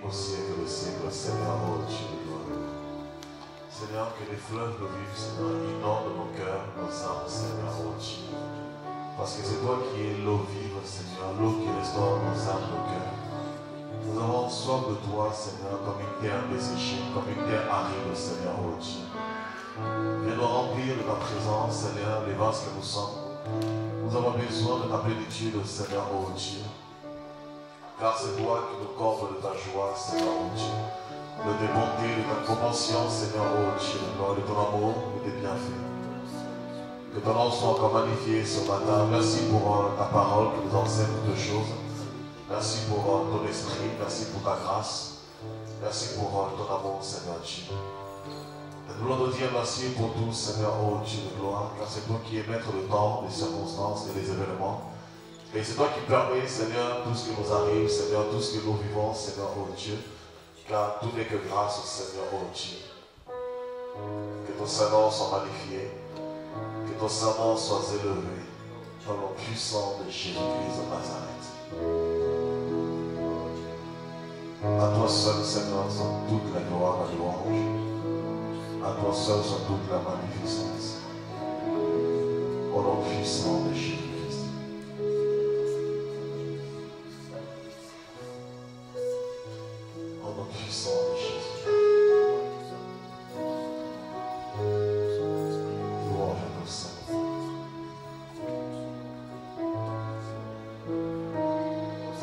au siècle des siècles, Seigneur, oh Dieu de gloire. Seigneur, que les fleuves de vie, Seigneur, inondent nos cœurs, nos âmes, Seigneur, oh Dieu. Parce que c'est toi qui es l'eau vive, Seigneur, l'eau qui restaure nos âmes, nos cœurs. Nous avons soif de toi, Seigneur, comme une terre desséchée, comme une terre aride, Seigneur, oh Dieu. Viens nous remplir de ta présence, Seigneur, les vases que nous sommes. Nous avons besoin de ta plénitude, Seigneur, oh Dieu. Car c'est toi qui nous combles de ta joie, Seigneur, oh Dieu. De tes bontés, de ta compassion, Seigneur, oh Dieu, de ton amour, de tes bienfaits. Que ton nom soit encore magnifié ce matin. Merci pour ta parole qui nous enseigne toutes choses. Merci pour ton esprit, merci pour ta grâce. Merci pour ton amour, Seigneur Dieu. Nous voulons te dire merci pour tout, Seigneur, oh Dieu de gloire, car c'est toi qui es maître du temps, des circonstances et des événements. Et c'est toi qui permets, Seigneur, tout ce qui nous arrive, Seigneur, tout ce que nous vivons, Seigneur, oh Dieu, car tout n'est que grâce, Seigneur, oh Dieu. Que ton Saint-Nom soit magnifié, que ton Saint-Nom soit élevé, dans le puissant de Jésus-Christ de Nazareth. À toi seul, Seigneur, sont toute la gloire et la louange. À toi seul soit toute la magnificence. Au nom puissant de Jésus-Christ. Au nom puissant de Jésus. Louange à ton Seigneur.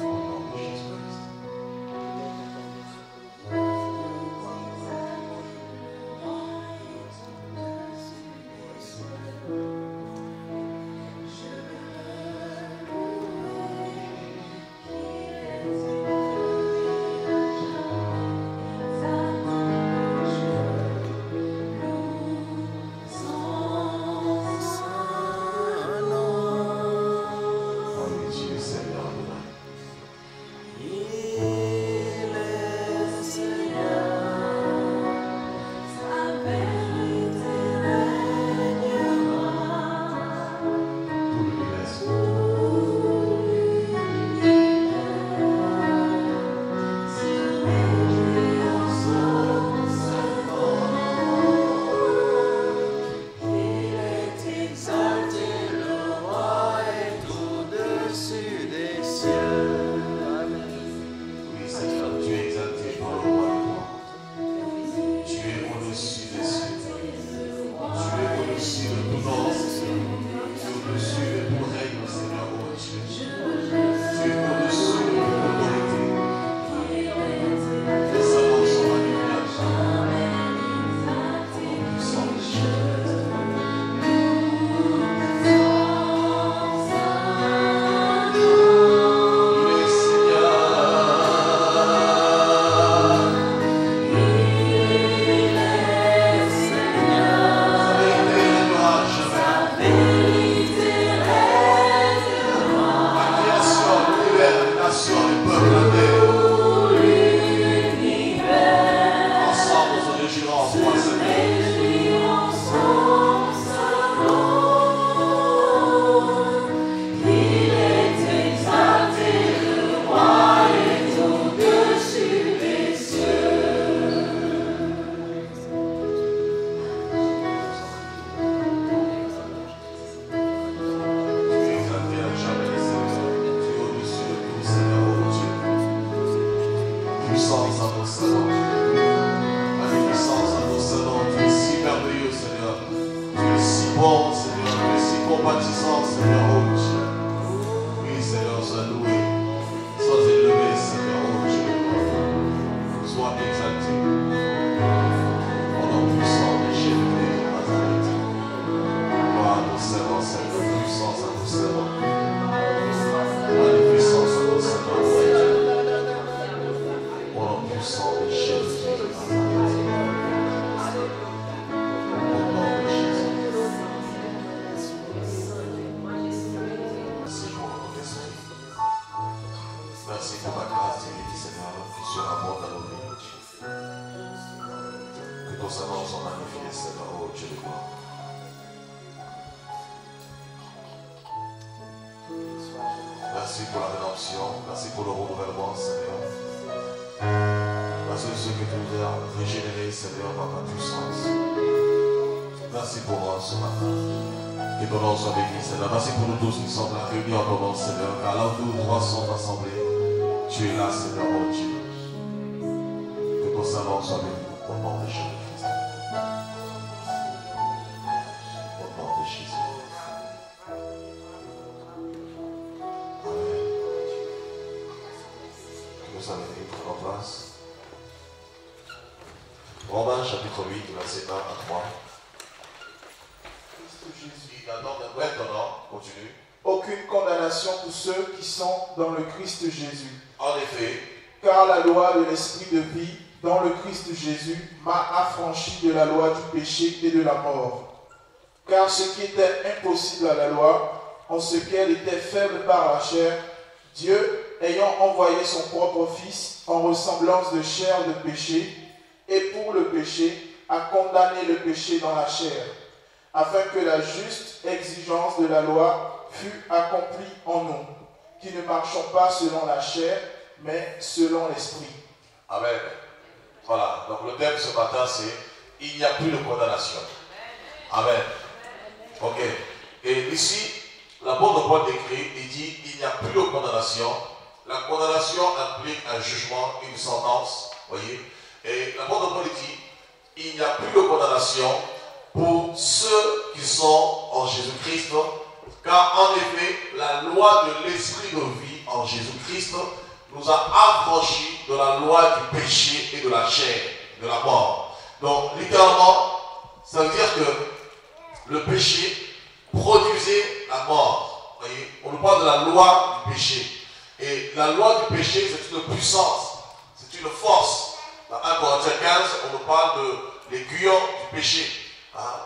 Au nom de Jésus-Christ. Merci pour la rédemption. Merci pour le renouvellement, Seigneur. Merci de ce que tu nous as régénéré, Seigneur, par ta puissance. Merci pour moi ce matin. Que ton nom soit béni, Seigneur. Merci pour nous tous qui sommes là, réunis en ton nom, Seigneur. Car là où tous trois sont assemblés, tu es là, Seigneur, mon Dieu. Que ton Saint-Nom soit béni au nom de Jésus-Christ. Au nom de Jésus. Amen. Que nous allons prendre en place. Romains chapitre 8, verset 1 à 3. Jésus, maintenant, continue. Aucune condamnation pour ceux qui sont dans le Christ Jésus. En effet, car la loi de l'esprit de vie dans le Christ Jésus m'a affranchi de la loi du péché et de la mort. Car ce qui était impossible à la loi, en ce qu'elle était faible par la chair, Dieu, ayant envoyé son propre Fils en ressemblance de chair de péché, et pour le péché, a condamné le péché dans la chair, afin que la juste exigence de la loi fût accomplie en nous, qui ne marchons pas selon la chair, mais selon l'esprit. Amen. Voilà, donc le thème ce matin c'est « Il n'y a plus de condamnation ». Amen. Ok. Et ici, l'apôtre Paul décrit, il dit « Il n'y a plus de condamnation ». La condamnation implique un jugement, une sentence, voyez. Et l'apôtre Paul dit « Il n'y a plus de condamnation pour ceux qui sont en Jésus-Christ, car en effet, la loi de l'esprit de vie en Jésus-Christ nous a affranchis de la loi du péché et de la chair, de la mort. » Donc, littéralement, ça veut dire que le péché produisait la mort. Voyez, on nous parle de la loi du péché. Et la loi du péché, c'est une puissance, c'est une force. Dans 1 Corinthiens 15, on nous parle de l'aiguillon du péché.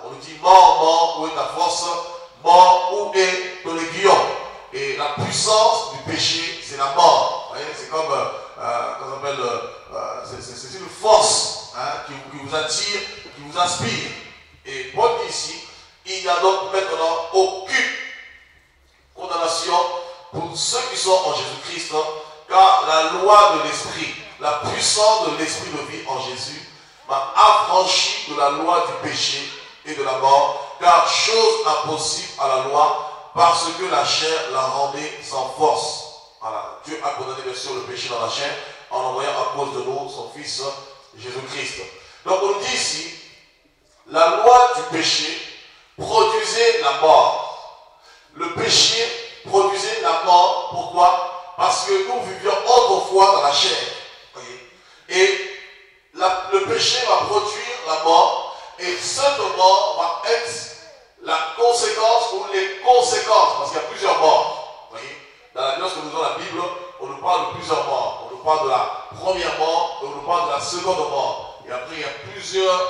On nous dit, mort, mort, où est ta force? Mort, où est ton aiguillon? Et la puissance du péché, c'est la mort. Vous voyez, c'est comme, qu'on appelle, c'est une force qui vous attire, qui vous inspire. Et Paul dit ici, il n'y a donc maintenant aucune condamnation pour ceux qui sont en Jésus-Christ, car la loi de l'esprit, la puissance de l'esprit de vie en Jésus m'a affranchi de la loi du péché et de la mort, car chose impossible à la loi, parce que la chair la rendait sans force. Voilà. Dieu a condamné bien sûr le péché dans la chair en envoyant à cause de nous son Fils Jésus-Christ. Donc on nous dit ici, la loi du péché produisait la mort. Le péché produisait la mort. Pourquoi? Parce que nous vivions autrefois dans la chair. Voyez? Et le péché va produire la mort, et cette mort va être la conséquence ou les conséquences, parce qu'il y a plusieurs morts. Voyez? Dans la nuance que nous avons la Bible, on nous parle de plusieurs morts. On nous parle de la première mort, et on nous parle de la seconde mort. Et après, il y a plusieurs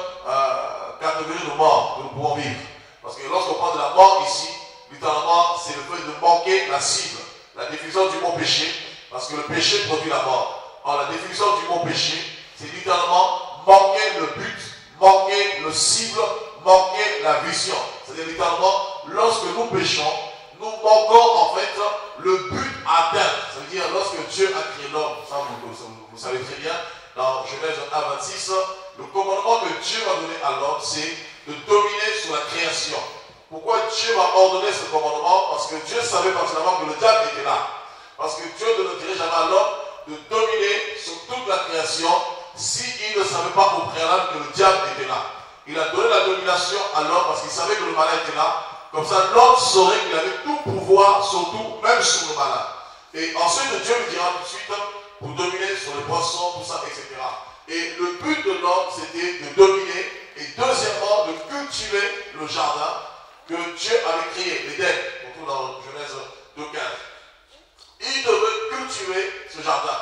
catégories de morts que nous pouvons vivre. Parce que lorsqu'on parle de la mort ici, littéralement, c'est le fait de manquer la cible. La définition du mot péché, parce que le péché produit la mort. Alors, la définition du mot péché, c'est littéralement manquer le but, manquer le cible, manquer la vision. C'est-à-dire littéralement, lorsque nous péchons, nous manquons en fait le but à atteindre. Ça veut dire lorsque Dieu a créé l'homme, ça vous savez très bien, dans Genèse 1:26, le commandement que Dieu va donner à l'homme, c'est de dominer sur la création. Pourquoi Dieu va ordonner ce commandement? Parce que Dieu savait personnellement que le diable était là. Parce que Dieu ne dirait jamais à l'homme de dominer sur toute la création s'il ne savait pas au préalable que le diable était là. Il a donné la domination à l'homme parce qu'il savait que le malin était là. Comme ça, l'homme saurait qu'il avait tout pouvoir sur tout, même sur le malin. Et ensuite, Dieu lui dira tout de suite pour dominer sur les poissons, tout ça, etc. Et le but de l'homme, c'était de dominer et deuxièmement, de cultiver le jardin que Dieu avait créé, l'Éden. On trouve dans Genèse 2:15. Il devait cultiver ce jardin.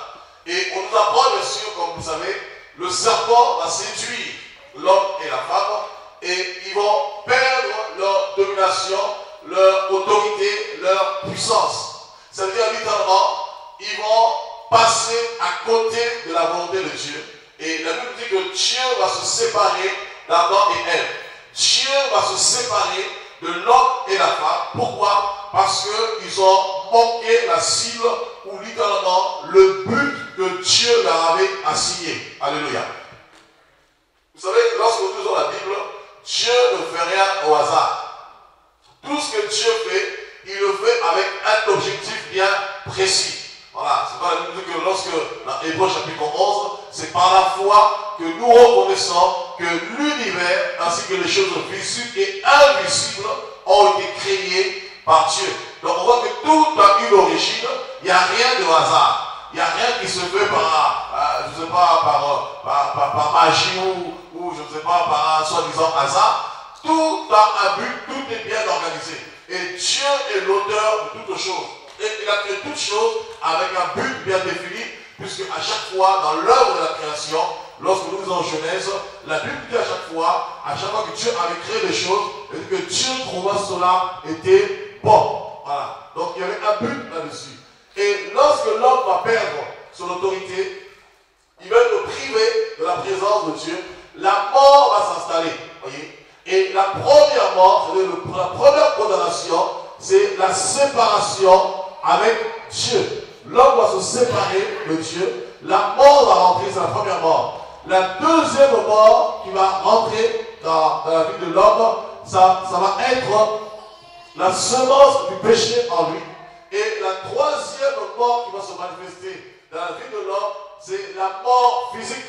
Et on nous apprend bien sûr, comme vous savez, le serpent va séduire l'homme et la femme et ils vont perdre leur domination, leur autorité, leur puissance. Ça veut dire littéralement, ils vont passer à côté de la volonté de Dieu. Et la Bible dit que Dieu va se séparer d'Adam et Ève. Dieu va se séparer de l'homme et la femme. Pourquoi? Parce qu'ils ont manqué la cible ou littéralement le but que que Dieu leur avait assigné. Alléluia. Vous savez, lorsque nous lisons la Bible, Dieu ne fait rien au hasard. Tout ce que Dieu fait, il le fait avec un objectif bien précis. Voilà, c'est pas la Bible que lorsque, dans Hébreux chapitre 11, c'est par la foi que nous reconnaissons que l'univers ainsi que les choses visibles et invisibles ont été créées par Dieu. Donc on voit que tout a une origine, il n'y a rien de hasard. Il n'y a rien qui se fait par, je ne sais pas, par magie ou je ne sais pas, par un soi-disant hasard. Tout a un but, tout est bien organisé. Et Dieu est l'auteur de toutes choses. Et il a créé toutes choses avec un but bien défini, puisque à chaque fois, dans l'œuvre de la création, lorsque nous lisons Genèse, la Bible dit à chaque fois que Dieu avait créé des choses, et que Dieu trouva cela était bon. Voilà. Donc il y avait un but là-dessus. Et lorsque l'homme va perdre son autorité, il va être privé de la présence de Dieu, la mort va s'installer. Voyez. Et la première mort, c'est-à-dire la première condamnation, c'est la séparation avec Dieu. L'homme va se séparer de Dieu. La mort va rentrer, c'est la première mort. La deuxième mort qui va rentrer dans la vie de l'homme, ça va être la semence du péché en lui. Et la troisième mort qui va se manifester dans la vie de l'homme, c'est la mort physique.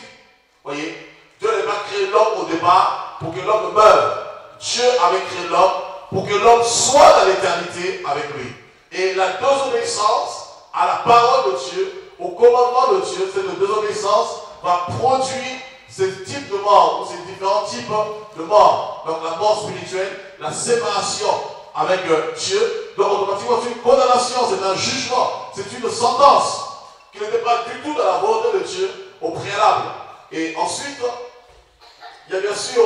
Vous voyez, Dieu n'a pas créé l'homme au départ pour que l'homme meure. Dieu avait créé l'homme pour que l'homme soit dans l'éternité avec lui. Et la désobéissance à la parole de Dieu, au commandement de Dieu, cette désobéissance va produire ces types de morts, ou ces différents types de morts. Donc la mort spirituelle, la séparation avec Dieu. Donc automatiquement c'est une condamnation, c'est un jugement, c'est une sentence qui n'était pas du tout dans la volonté de Dieu au préalable. Et ensuite, il y a bien sûr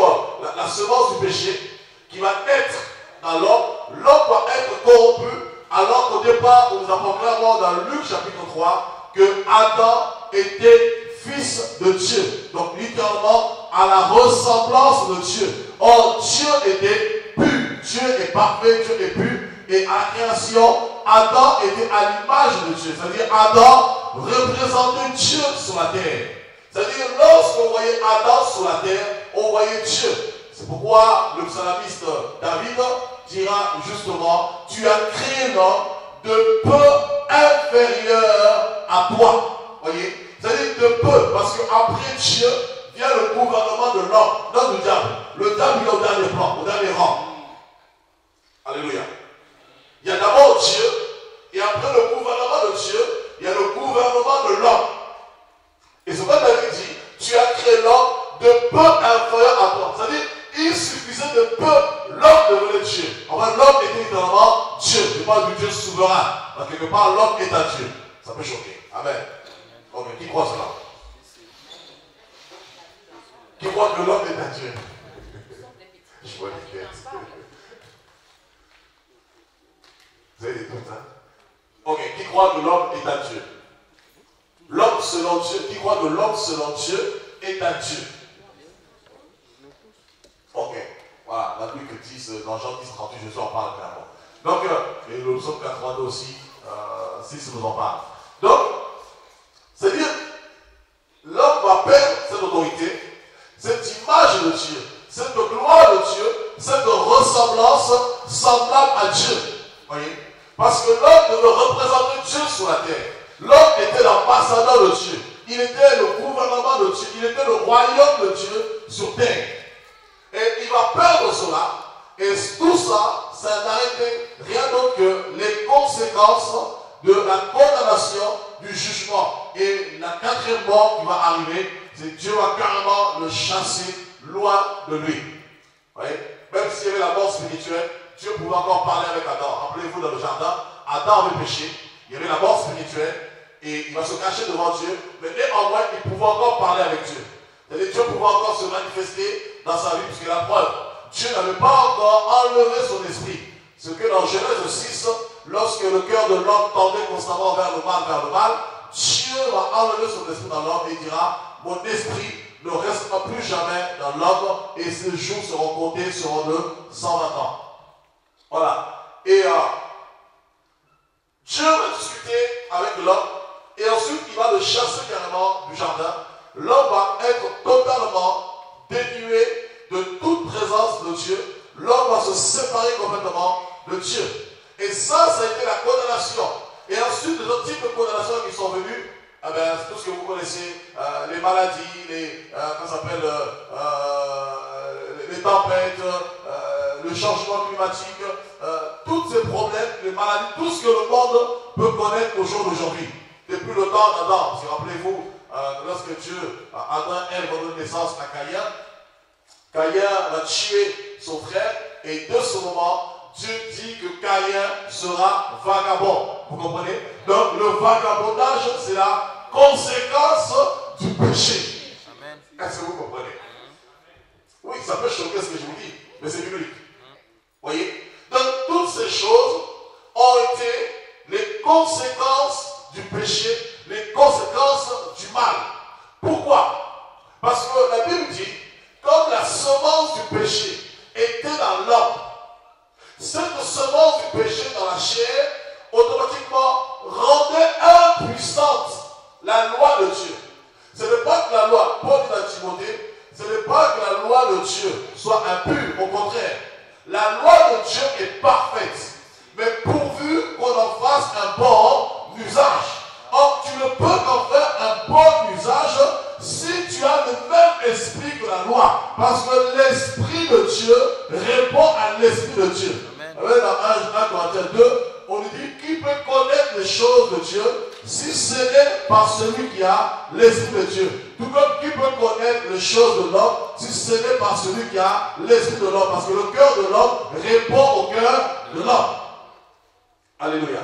la semence du péché qui va naître dans l'homme. L'homme va être corrompu, alors qu'au départ, on nous apprend clairement dans Luc chapitre 3 que Adam était fils de Dieu. Donc littéralement à la ressemblance de Dieu. Or Dieu était pur. Dieu est parfait, Dieu est pur. Et à la création, Adam était à l'image de Dieu. C'est-à-dire Adam représentait Dieu sur la terre. C'est-à-dire lorsqu'on voyait Adam sur la terre, on voyait Dieu. C'est pourquoi le psalmiste David dira justement, tu as créé l'homme de peu inférieur à toi. Voyez, c'est-à-dire de peu, parce qu'après Dieu vient le gouvernement de l'homme, non du diable. Le diable il est au dernier plan, au dernier rang. Alléluia. Il y a d'abord Dieu, et après le gouvernement de Dieu, il y a le gouvernement de l'homme. Et c'est pourquoi David dit, tu as créé l'homme de peu inférieur à toi. C'est-à-dire, il suffisait de peu, l'homme devenait Dieu. Enfin, l'homme était littéralement Dieu. Je parle du Dieu souverain. Donc, quelque part, l'homme est un Dieu. Ça peut choquer. Amen. Ok, qui croit cela? Qui croit que l'homme est un Dieu? Je vois les têtes. Vous avez des doutes, hein? Ok, qui croit que l'homme est un Dieu? L'homme selon Dieu, qui croit que l'homme selon Dieu est un Dieu? Ok, voilà, la Bible dit dans Jean 10, 38, Jésus en parle clairement. Donc, et le psaume 82 aussi, 6 nous en parle. Donc, c'est-à-dire, l'homme va perdre cette autorité, cette image de Dieu, cette gloire de Dieu, cette ressemblance semblable à Dieu. Voyez? Parce que l'homme devait représenter Dieu sur la terre. L'homme était l'ambassadeur de Dieu. Il était le gouvernement de Dieu. Il était le royaume de Dieu sur terre. Et il va perdre cela. Et tout ça, ça n'a été rien d'autre que les conséquences de la condamnation, du jugement. Et la quatrième mort qui va arriver, c'est Dieu va carrément le chasser loin de lui. Vous voyez? Même s'il y avait la mort spirituelle, Dieu pouvait encore parler avec Adam. Rappelez-vous dans le jardin, Adam avait péché. Il y avait la mort spirituelle. Et il va se cacher devant Dieu. Mais néanmoins, il pouvait encore parler avec Dieu. C'est-à-dire Dieu pouvait encore se manifester dans sa vie, puisque la preuve, Dieu n'avait pas encore enlevé son esprit. Ce que dans Genèse 6, lorsque le cœur de l'homme tendait constamment vers le mal, Dieu va enlever son esprit dans l'homme et dira, mon esprit ne restera plus jamais dans l'homme et ses jours seront comptés, seront de 120 ans. Voilà. Et Dieu va discuter avec l'homme et ensuite il va le chasser carrément vraiment du jardin, l'homme va être totalement dénué de toute présence de Dieu. L'homme va se séparer complètement de Dieu. Et ça a été la condamnation. Et ensuite, les autres types de condamnation qui sont venus, eh bien, c'est tout ce que vous connaissez, les maladies, les tempêtes, le changement climatique, tous ces problèmes, les maladies, tout ce que le monde peut connaître au jour d'aujourd'hui. Depuis le temps d'Adam, parce que rappelez-vous, lorsque Dieu, Adam et Ève ont donné naissance à Caïn, Caïn va tuer son frère, et de ce moment, Dieu dit que Caïn sera vagabond. Vous comprenez? Donc le vagabondage, c'est la conséquence du péché. Est-ce que vous comprenez? Oui, ça peut choquer ce que je vous dis, mais c'est biblique. Voyez? Donc toutes ces choses ont été les conséquences du péché, les conséquences du mal. Pourquoi? Parce que la Bible dit, comme la semence du péché était dans l'homme, cette semence du péché dans la chair, automatiquement, rendait impuissante la loi de Dieu. Ce n'est pas que la loi, Paul dit à Timothée, ce n'est pas que la loi de Dieu soit impure, au contraire. La loi de Dieu est parfaite, mais pourvu qu'on en fasse un bon usage. Or, tu ne peux qu'en faire un bon usage si tu as le même esprit que la loi. Parce que l'esprit de Dieu répond à l'esprit de Dieu. Dans 1 Corinthiens 2, on nous dit qui peut connaître les choses de Dieu si ce n'est par celui qui a l'esprit de Dieu. Tout comme qui peut connaître les choses de l'homme si ce n'est par celui qui a l'esprit de l'homme. Parce que le cœur de l'homme répond au cœur de l'homme. Alléluia.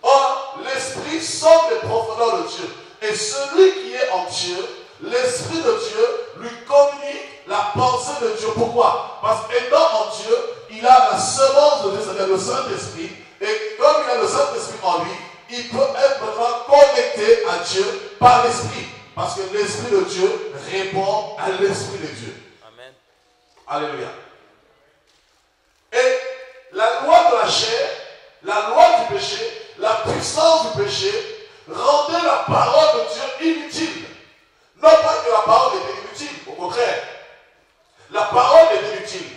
Or, l'esprit sort des profondeurs de Dieu. Et celui qui est en Dieu, l'esprit de Dieu lui communique la pensée de Dieu. Pourquoi? Parce qu'étant en Dieu, il a la semence de Dieu, c'est-à-dire le Saint-Esprit. Et comme il a le Saint-Esprit en lui, il peut être maintenant connecté à Dieu par l'Esprit. Parce que l'Esprit de Dieu répond à l'Esprit de Dieu. Amen. Alléluia. Et la loi de la chair, la loi du péché, la puissance du péché, rendait la parole de Dieu inutile. Non pas que la parole était inutile, au contraire. La parole est inutile.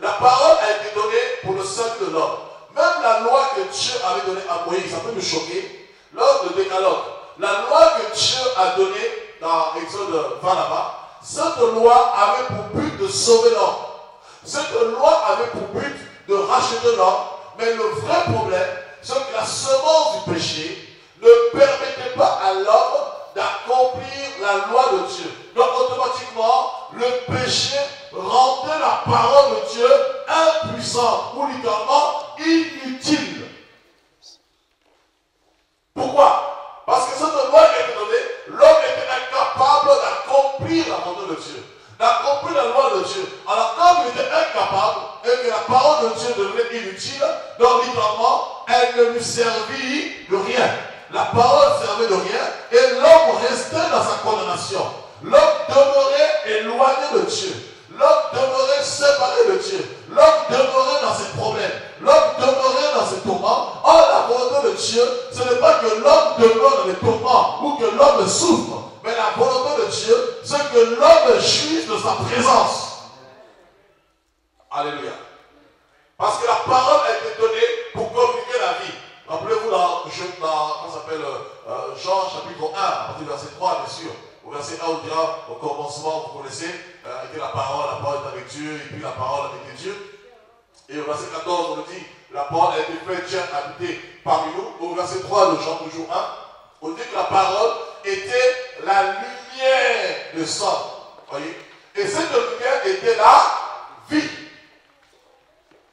La parole a été donnée pour le salut de l'homme. Même la loi que Dieu avait donnée à Moïse, ça peut nous choquer, lors du décalogue. La loi que Dieu a donnée dans Exode 20 là-bas, cette loi avait pour but de sauver l'homme. Cette loi avait pour but de racheter l'homme. Mais le vrai problème, c'est que la semence du péché ne permettait pas à l'homme d'accomplir la loi de Dieu. Donc automatiquement, le péché rendait la parole de Dieu impuissante ou littéralement inutile. Pourquoi? Parce que cette loi qui a été donnée, l'homme était incapable d'accomplir la volonté de Dieu, d'accomplir la loi de Dieu. Alors comme il était incapable et que la parole de Dieu devenait inutile, donc littéralement, elle ne lui servit de rien. La parole servait de rien et l'homme restait dans sa condamnation. L'homme demeurait éloigné de Dieu. L'homme demeurait séparé de Dieu. L'homme demeurait dans ses problèmes. L'homme demeurait dans ses tourments. Or, la volonté de Dieu, ce n'est pas que l'homme demeure dans les tourments ou que l'homme souffre. Mais la volonté de Dieu, c'est que l'homme jouisse de sa présence. Alléluia. Parce que la parole a été donnée pour communiquer la vie. Rappelez-vous dans Jean chapitre 1, à partir du verset 3, bien sûr. Au verset 1, on dira, au commencement, vous connaissez, était la parole est avec Dieu, et puis la parole était Dieu. Et au verset 14, on nous dit, la parole a été faite, Dieu a habité parmi nous. Au verset 3 de Jean, toujours 1, on dit que la parole était la lumière de sang. Voyez? Et cette lumière était la vie.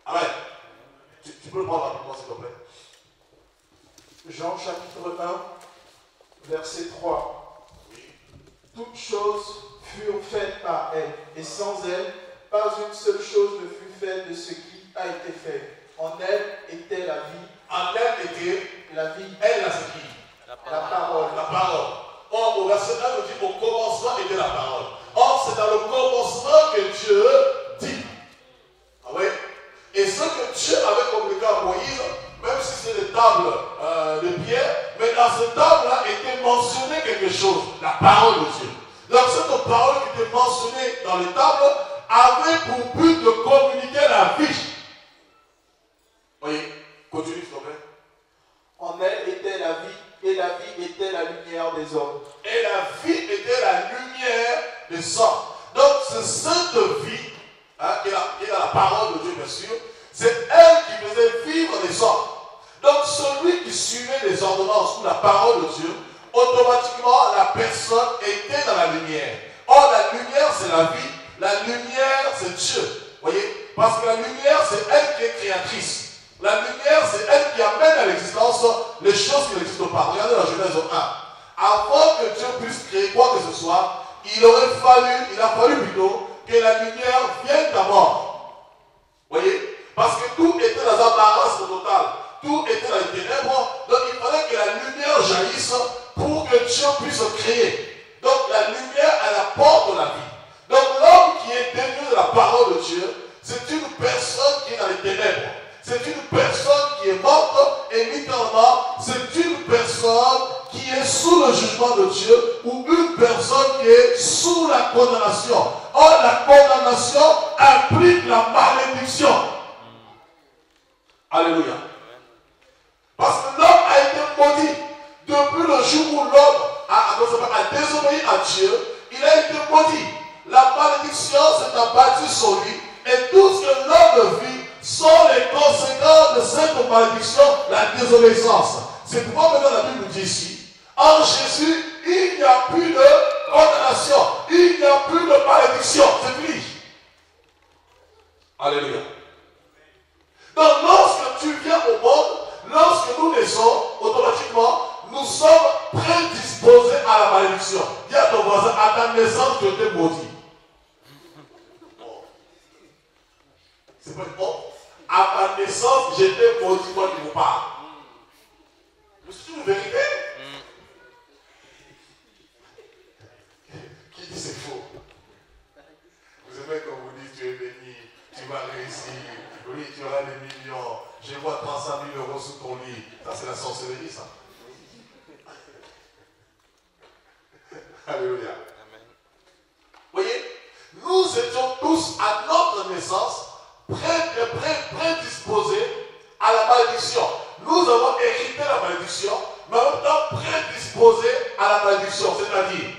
Amen. Tu peux le prendre rapidement, s'il te plaît. Jean chapitre 1, verset 3. Toutes choses furent faites par elle, et sans elle, pas une seule chose ne fut faite de ce qui a été fait. En elle était la vie. En elle était la vie. Elle, c'est qui? La parole. La parole. Or, au verset 1, on dit au commencement était la parole. Or, c'est dans le commencement que Dieu dit. Ah oui? Et ce que Dieu avait communiqué à Moïse, même si c'est des tables de pierre, mais dans ces tables-là était mentionné quelque chose. chose, la parole de Dieu. Donc cette parole qui était mentionnée dans les tables avait pour but de communiquer la vie. Voyez, continue s'il vous plaît. En elle était la vie, et la vie était la lumière des hommes. Et la vie était la lumière des hommes. Donc c'est cette vie, qui est dans la parole de Dieu bien sûr, c'est elle qui faisait vivre les hommes. Donc celui qui suivait les ordonnances ou la parole de Dieu, automatiquement la personne était dans la lumière. Or la lumière c'est la vie, la lumière c'est Dieu. Voyez, parce que la lumière c'est elle qui est créatrice. La lumière c'est elle qui amène à l'existence les choses qui n'existent pas. Regardez dans Genèse 1. Avant que Dieu puisse créer quoi que ce soit, il a fallu plutôt que la lumière vienne d'abord. Voyez, parce que tout était dans un marasme total. Tout était dans les ténèbres. Donc il fallait que la lumière jaillisse pour que Dieu puisse créer. Donc la lumière, elle apporte la vie. Donc l'homme qui est dénué de la parole de Dieu, c'est une personne qui est dans les ténèbres. C'est une personne qui est morte et littéralement, c'est une personne qui est sous le jugement de Dieu ou une personne qui est sous la condamnation. Or, la condamnation implique la malédiction. Alléluia. Parce que l'homme a été maudit. Depuis le jour où l'homme a désobéi à Dieu, il a été maudit. La malédiction s'est abattue sur lui et tout ce que l'homme vit sont les conséquences de cette malédiction, la désobéissance. C'est pourquoi maintenant la Bible dit ici, en Jésus, il n'y a plus de condamnation, il n'y a plus de malédiction, c'est fini. Alléluia. Donc lorsque tu viens au monde, lorsque nous naissons, automatiquement, nous sommes prédisposés à la malédiction. Dis à ton voisin, à ta naissance, tu étais maudit. C'est pas bon. À ma naissance, j'étais maudit, moi qui vous parle. Mais c'est une vérité. Qui dit c'est faux? Vous aimez quand vous dites tu es béni, tu vas réussir, oui, tu auras des millions, je vois 35 000 euros sous ton lit. Ça, c'est la sorcellerie, ça. Alléluia. Amen. Vous voyez, nous étions tous à notre naissance prédisposés à la malédiction. Nous avons hérité la malédiction, mais en même temps prédisposés à la malédiction. C'est-à-dire,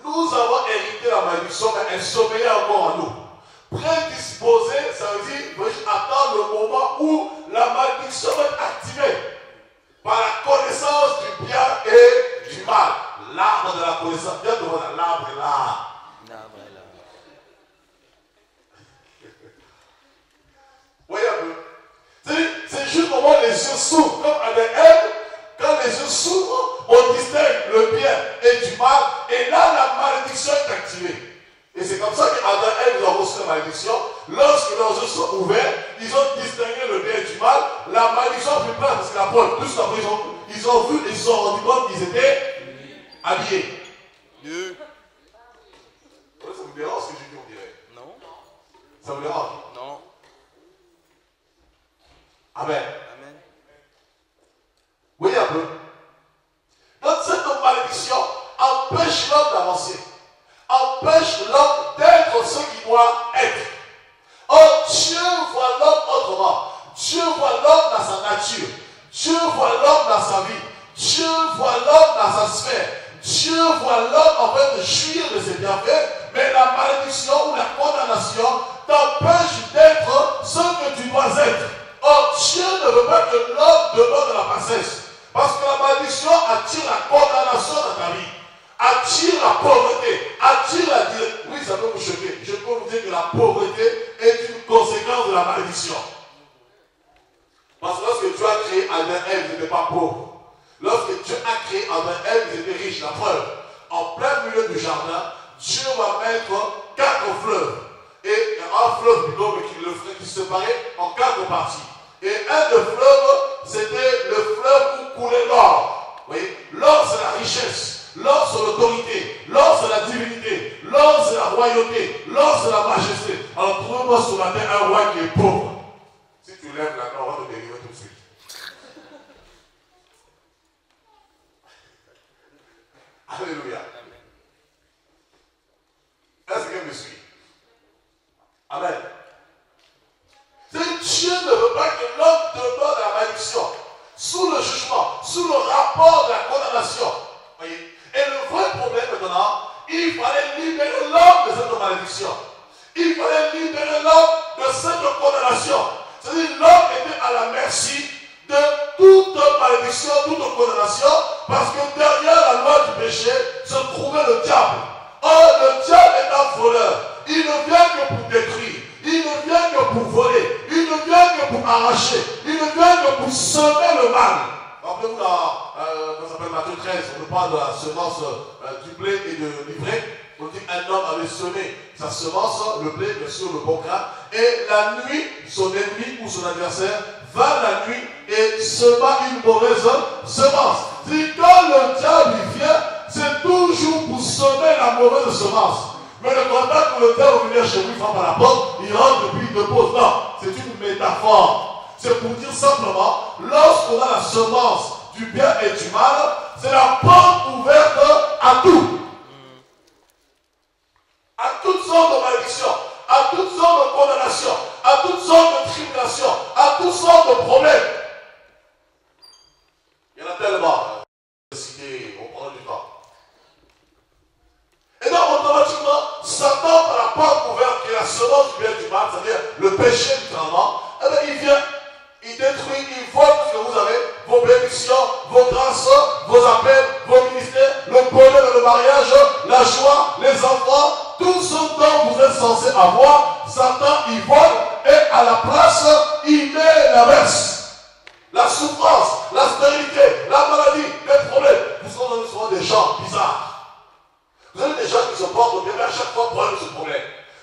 nous avons hérité la malédiction, mais elle sommeillait encore en nous. Prédisposé, ça veut dire, attendre le moment où la malédiction va être activée par la connaissance du bien et du mal. L'arbre de la connaissance. Viens devant l'arbre est là. L'arbre est là. Voyez un peu. C'est juste comment les yeux s'ouvrent. Comme à Ève, quand les yeux s'ouvrent, on distingue le bien et du mal. Et là, la malédiction est activée. Et c'est comme ça qu'Adam et Ève ont reçu la malédiction. Lorsque leurs yeux sont ouverts, ils ont distingué le bien et du mal. La malédiction a pris place parce que la preuve, tout après, ils ont vu et ils se sont rendus compte qu'ils étaient habillés. Ça vous dérange ce que j'ai dit, on dirait? Non. Ça vous dérange? Non. Amen. Amen. Oui, un peu. Donc cette malédiction empêche l'homme d'avancer. Empêche l'homme d'être ce qu'il doit être. Or, Dieu voit l'homme autrement. Dieu voit l'homme dans sa nature. Dieu voit l'homme dans sa vie. Dieu voit l'homme dans sa sphère. Dieu voit l'homme en train de jouir de ses bienfaits, mais la malédiction ou la condamnation t'empêche d'être ce que tu dois être. Or, Dieu ne veut pas que l'homme demeure de la bassesse. Parce que la malédiction attire la condamnation dans ta vie, attire la pauvreté, attire la... Oui, ça peut vous choquer. Je peux vous dire que la pauvreté est une conséquence de la malédiction. Parce que lorsque Dieu a créé Adam et Ève, ils n'étaient pas pauvres. Lorsque Dieu a créé Adam et Ève, ils étaient riches. La preuve, en plein milieu du jardin, Dieu va mettre 4 fleuves. Et un fleuve plutôt, mais qui se séparait en 4 parties. Et un des fleuves, c'était le fleuve où coulait l'or. Vous voyez, l'or c'est la richesse, l'or c'est l'autorité, l'or c'est la divinité, l'or c'est la royauté, l'or c'est la majesté. Alors trouvez-moi ce matin un roi qui est pauvre. Si tu lèves la main, on va te délivrer tout de suite. Alléluia. il fallait libérer l'homme de cette malédiction. Il fallait libérer l'homme de cette condamnation. C'est-à-dire l'homme était à la merci de toute malédiction, toute condamnation, parce que derrière la loi du péché se trouvait le diable. Or, le diable est un voleur. Il ne vient que pour détruire. Il ne vient que pour voler. Il ne vient que pour arracher. Il ne vient que pour semer le mal. Rappelez-vous dans ça s'appelle Matthieu 13, on parle de la semence du blé et de l'ivraie. On dit qu'un homme avait semé sa semence, le blé, bien sûr, le bon grain, et la nuit, son ennemi ou son adversaire va la nuit et sema une mauvaise semence. Si quand le diable vient, c'est toujours pour semer la mauvaise semence. Mais le contact que le diable vient chez lui, frappe à la porte, il rentre et puis il depose. Non, c'est une métaphore. C'est pour dire simplement, lorsqu'on a la semence du bien et du mal, c'est la porte ouverte à tout. À toutes sortes de malédictions, à toutes sortes de condamnations, à toutes sortes de tribulations, à toutes sortes de problèmes. Il y en a tellement. On prend du temps. Et donc, automatiquement, Satan, par la porte ouverte, qui est la semence du bien et du mal, c'est-à-dire le péché littéralement, eh bien, il vient, il détruit, il vole ce que vous avez, vos bénédictions, vos grâces, vos appels, vos ministères, le bonheur dans le mariage, la joie, les enfants, tout ce dont vous êtes censé avoir. Satan, il vole et à la place, il met l'inverse. La souffrance, la stérilité, la maladie, les problèmes. Vous avez souvent des gens bizarres. Vous avez des gens qui se portent bien, mais à chaque fois, problème ce problème.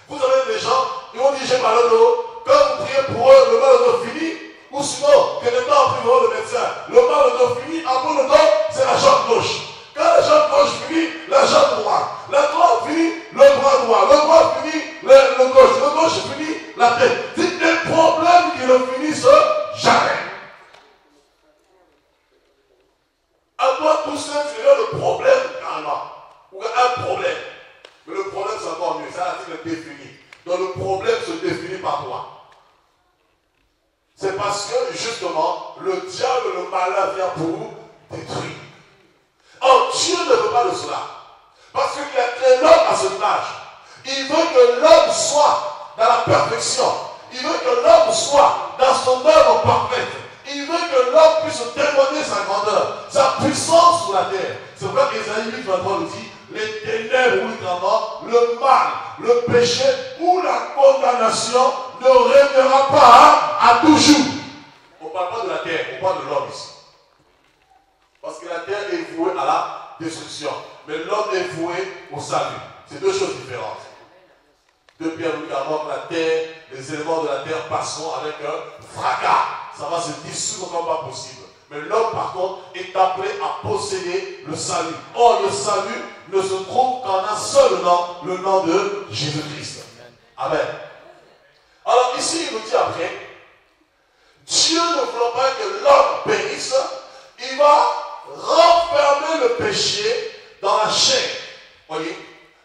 Vous avez des gens, ils vont dire j'ai mal au dos. Quand vous priez pour eux, le mal au dos finit. Ou sinon, quelque temps après, vous le médecin. Le mal au dos finit, après le dos, c'est la jambe gauche. Quand la jambe gauche finit, la jambe droite. La droite finit, le bras droit. Le droit finit, le gauche. Le gauche finit, la tête. C'est des problèmes qui ne finissent jamais. À toi, tout seul, tu as le problème, carrément. Ou un problème. Mais le problème, c'est encore mieux. Ça, c'est défini. Donc, le problème se définit par toi. C'est parce que, justement, le diable, le malin vient pour détruire. Or, Dieu ne veut pas de cela. Parce qu'il a créé l'homme à son image. Il veut que l'homme soit dans la perfection. Il veut que l'homme soit dans son œuvre parfaite. Il veut que l'homme puisse témoigner sa grandeur, sa puissance sur la terre. C'est vrai qu'Ésaïe 8, 23 nous dit, les ténèbres, ou littéralement, le mal, le péché ou la condamnation ne régnera pas à toujours. On ne parle pas de la terre, on parle de l'homme ici. Parce que la terre est vouée à la destruction, mais l'homme est voué au salut. C'est deux choses différentes. 2 Pierre nous dit que la terre, les éléments de la terre passeront avec un fracas. Ça va se dissoudre comme pas possible. Mais l'homme, par contre, est appelé à posséder le salut. Or, le salut ne se trouve qu'en un seul nom, le nom de Jésus-Christ. Amen. Alors, ici, il nous dit après, Dieu ne voulant pas que l'homme périsse, il va renfermer le péché dans la chair. Voyez,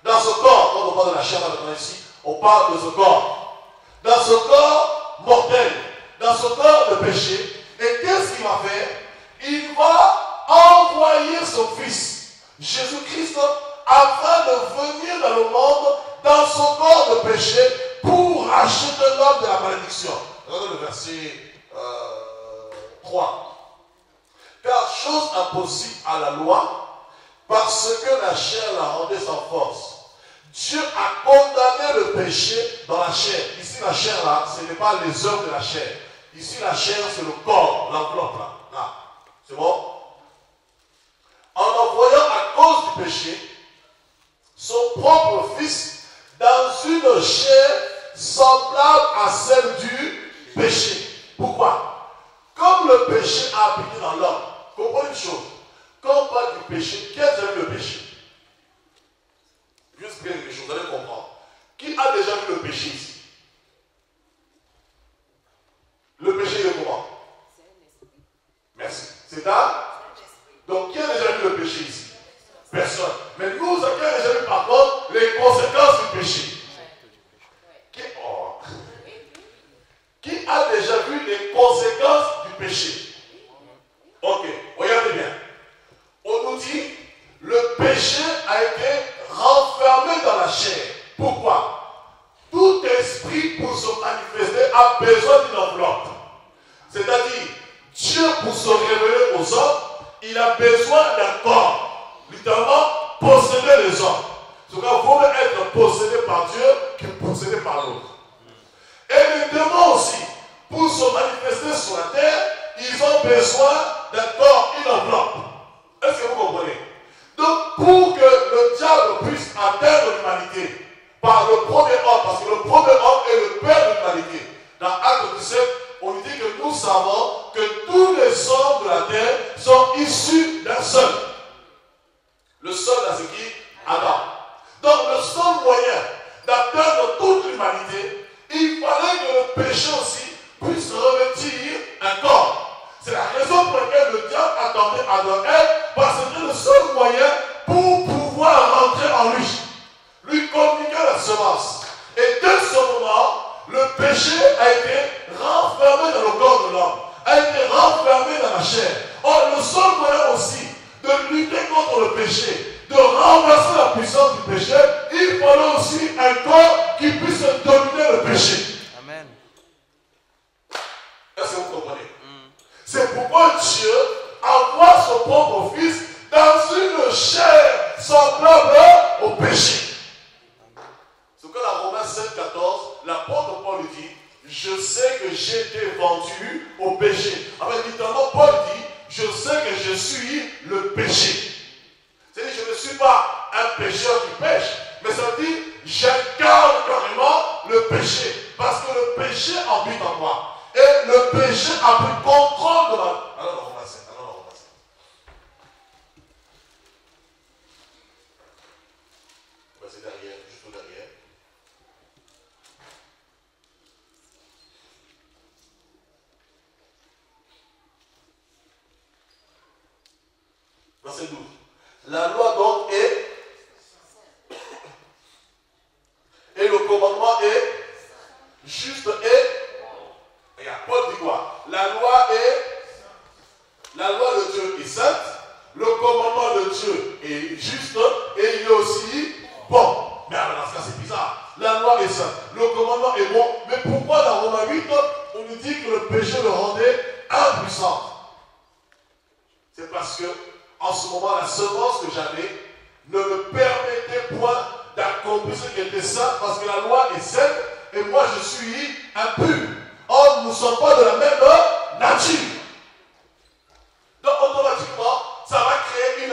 dans ce corps, quand on parle de la chair, ici, on parle de ce corps. Dans ce corps mortel, dans ce corps de péché, et qu'est-ce qu'il va faire? Il va envoyer son Fils, Jésus-Christ, afin de venir dans le monde, dans son corps de péché, pour racheter l'homme de la malédiction. Regardez le verset 3. Car chose impossible à la loi, parce que la chair la rendait sans force. Dieu a condamné le péché dans la chair. Ici, la chair, là, ce n'est pas les œuvres de la chair. Ici, la chair, c'est le corps, l'enveloppe, là. Là. C'est bon? En envoyant à cause du péché son propre Fils dans une chair semblable à celle du péché. Pourquoi? Comme le péché a habité dans l'homme, comprenez une chose. Quand on parle du péché, qui a déjà vu le péché? Juste bien les choses, vous allez comprendre. Qui a déjà vu le péché ici? Le péché est comment? Merci. C'est un? Donc, qui a déjà vu le péché ici? Personne. Mais nous, qui a déjà vu par contre les conséquences du péché? Qui a déjà vu les conséquences du péché? Ok, regardez bien. On nous dit, le péché a été renfermé chair. Pourquoi? Tout esprit pour se manifester a besoin d'une enveloppe. C'est-à-dire, Dieu pour se révéler aux hommes, il a besoin d'un corps. Littéralement, posséder les hommes. C'est pourquoi il faut être possédé par Dieu que possédé par l'autre. Et les démons aussi, pour se manifester sur la terre, ils ont besoin d'un corps, une enveloppe. Est-ce que vous comprenez? Donc, pour que le diable puisse atteindre l'humanité par le premier homme, parce que le premier homme est le père de l'humanité. Dans Acte 17, on nous dit que nous savons que tous les hommes de la terre sont issus d'un seul. Le seul, c'est qui? Adam. Donc, le seul moyen d'atteindre toute l'humanité, il fallait que le péché aussi puisse revêtir un corps. C'est la raison pour laquelle le diable a tenté Adam et Ève, parce que c'était le seul moyen pour pouvoir rentrer en lui communiquer la semence. Et dès ce moment, le péché a été renfermé dans le corps de l'homme, a été renfermé dans la chair. Or, le seul moyen aussi de lutter contre le péché, de renverser la puissance du péché, il fallait aussi un corps qui puisse dominer le péché. Amen. Est-ce que vous comprenez? C'est pourquoi Dieu envoie son propre Fils dans une chair semblable au péché. C'est que dans Romains 7, 14, l'apôtre Paul dit, je sais que j'ai été vendu au péché. En fait, littéralement, Paul dit, je sais que je suis le péché. C'est-à-dire, je ne suis pas un pécheur qui pêche, mais ça veut dire, j'incarne carrément le péché. Parce que le péché habite en moi. Et le péché a pris contrôle de ma... Alors, on va essayer. C'est derrière, juste derrière. Verset 12. La loi donc est, et le commandement est juste et Paul dit quoi? La loi de Dieu est sainte, le commandement de Dieu est juste et il est aussi bon. Mais dans ce cas c'est bizarre. La loi est sainte, le commandement est bon. Mais pourquoi dans Romains 8 on nous dit que le péché le rendait impuissant? C'est parce que en ce moment la semence que j'avais ne me permettait point d'accomplir ce qui était saint, parce que la loi est sainte et moi je suis impur. Or, nous ne sommes pas de la même nature. Donc, automatiquement, ça va créer une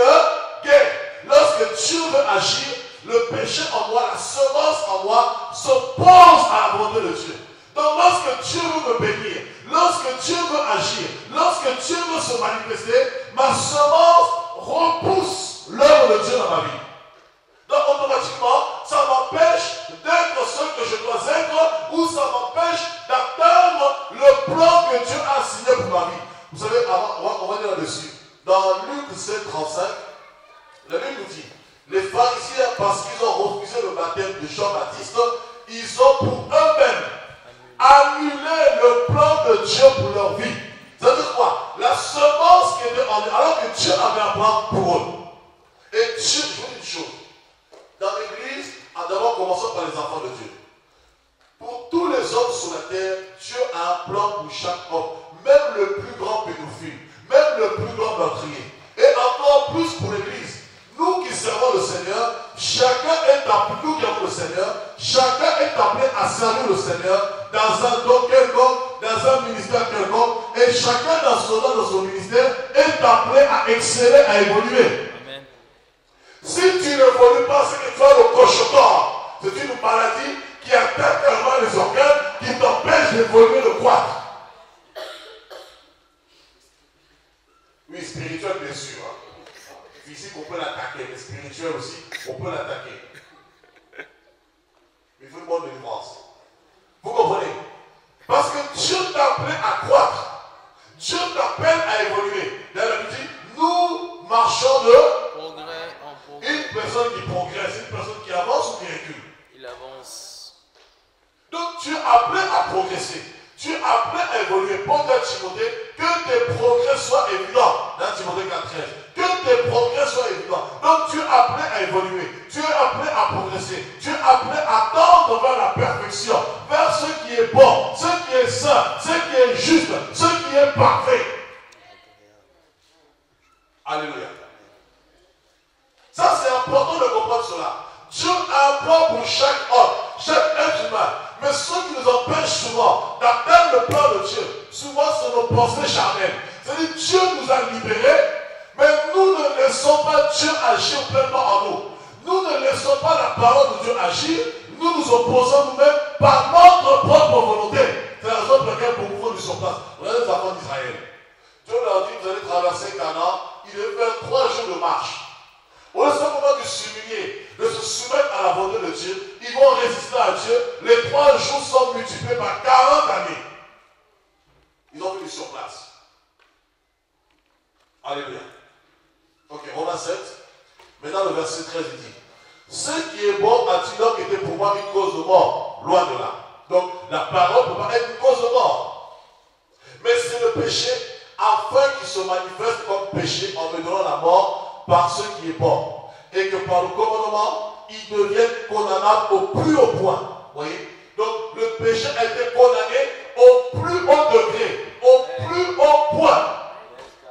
guerre. Lorsque Dieu veut agir, le péché en moi, la semence en moi, s'oppose à la volonté de Dieu. Donc, lorsque Dieu veut me bénir, lorsque Dieu veut agir, lorsque Dieu veut se manifester, ma semence repousse l'œuvre de Dieu dans ma vie. Donc, automatiquement, ça m'empêche d'être ce que je dois être, ou ça m'empêche d'atteindre le plan que Dieu a signé pour ma vie. Vous savez, on va dire là-dessus. Dans Luc 7, 35, la Bible nous dit, les pharisiens, parce qu'ils ont refusé le baptême de Jean-Baptiste, ils ont pour eux-mêmes annulé le plan de Dieu pour leur vie. Ça veut dire quoi? La semence qui était en eux, alors que Dieu avait un plan pour eux. Et Dieu, je vous dis une chose. Dans l'église, d'abord commençons par les enfants de Dieu. Pour tous les hommes sur la terre, Dieu a un plan pour chaque homme. Même le plus grand pédophile, même le plus grand meurtrier. Et encore plus pour l'église. Nous qui servons le Seigneur, chacun est appelé, nous qui avons le Seigneur, chacun est appelé à servir le Seigneur dans un don quelconque, dans un ministère quelconque, et chacun dans son ministère est appelé à exceller, à évoluer. Amen. Si tu n'évolues pas, c'est que tu as le cochotor. C'est une maladie qui atteint tellement les organes qui t'empêche d'évoluer, de croître. Oui, spirituel bien sûr. Hein. Physique, on peut l'attaquer, mais spirituel aussi, on peut l'attaquer. Mais il faut une bonne délivrance. Vous comprenez? Parce que Dieu t'a appelé à croître. Dieu t'appelle à évoluer. Dans la Bible, nous marchons de progrès en progrès. Une personne qui progresse, une personne qui avance ou qui recule. Il avance. Donc tu es appelé à progresser. Tu es appelé à évoluer. Pour dire Timothée, que tes progrès soient évidents. Dans Timothée 4,13. Que tes progrès soient évidents. Donc tu es appelé à évoluer. Tu es appelé à progresser. Dieu est appelé à tendre vers la perfection, vers ce qui est bon, ce qui est saint, ce qui est juste, ce qui est parfait. Alléluia. Ça, c'est important de comprendre cela. Dieu a un plan pour chaque homme, chaque être humain. Mais ce qui nous empêche souvent d'atteindre le plan de Dieu, souvent, c'est nos pensées charnelles. C'est-à-dire, Dieu nous a libérés, mais nous ne laissons pas Dieu agir pleinement en nous. Nous ne laissons pas la parole de Dieu agir. Nous nous opposons nous-mêmes par notre propre volonté. C'est la raison pour laquelle beaucoup font du surplace. Regardez les enfants d'Israël. Dieu leur dit, vous allez traverser Canaan. Il devait faire 3 jours de marche. Au lieu simplement de s'humilier, de se soumettre à la volonté de Dieu, ils vont résister à Dieu. Les 3 jours sont multipliés par 40 années. Ils ont fait du surplace. Alléluia. Ok, Romains 7. Maintenant le verset 13 il dit, ce qui est bon a-t-il donc été pour moi une cause de mort? Loin de là. Donc la parole ne peut pas être une cause de mort. Mais c'est le péché afin qu'il se manifeste comme péché en me donnant la mort par ce qui est bon. Et que par le commandement, il devienne condamnable au plus haut point. Vous voyez? Donc le péché a été condamné au plus haut degré, au plus haut point.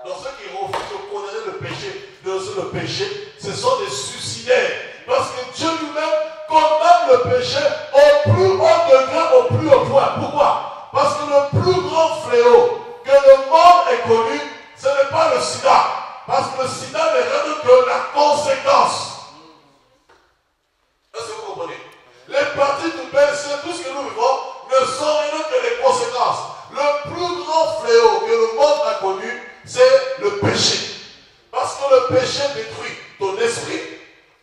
Donc ceux qui refusent de condamner le péché, ce sont des suicidaires. Parce que Dieu lui-même condamne le péché au plus haut degré, au plus haut point. Pourquoi? Parce que le plus grand fléau que le monde ait connu, ce n'est pas le sida. Parce que le sida n'est rien que la conséquence. Est-ce que vous comprenez? Les parties du péché, tout ce que nous vivons, ne sont rien que les conséquences. Le plus grand fléau que le monde a connu, c'est le péché. Parce que le péché détruit ton esprit,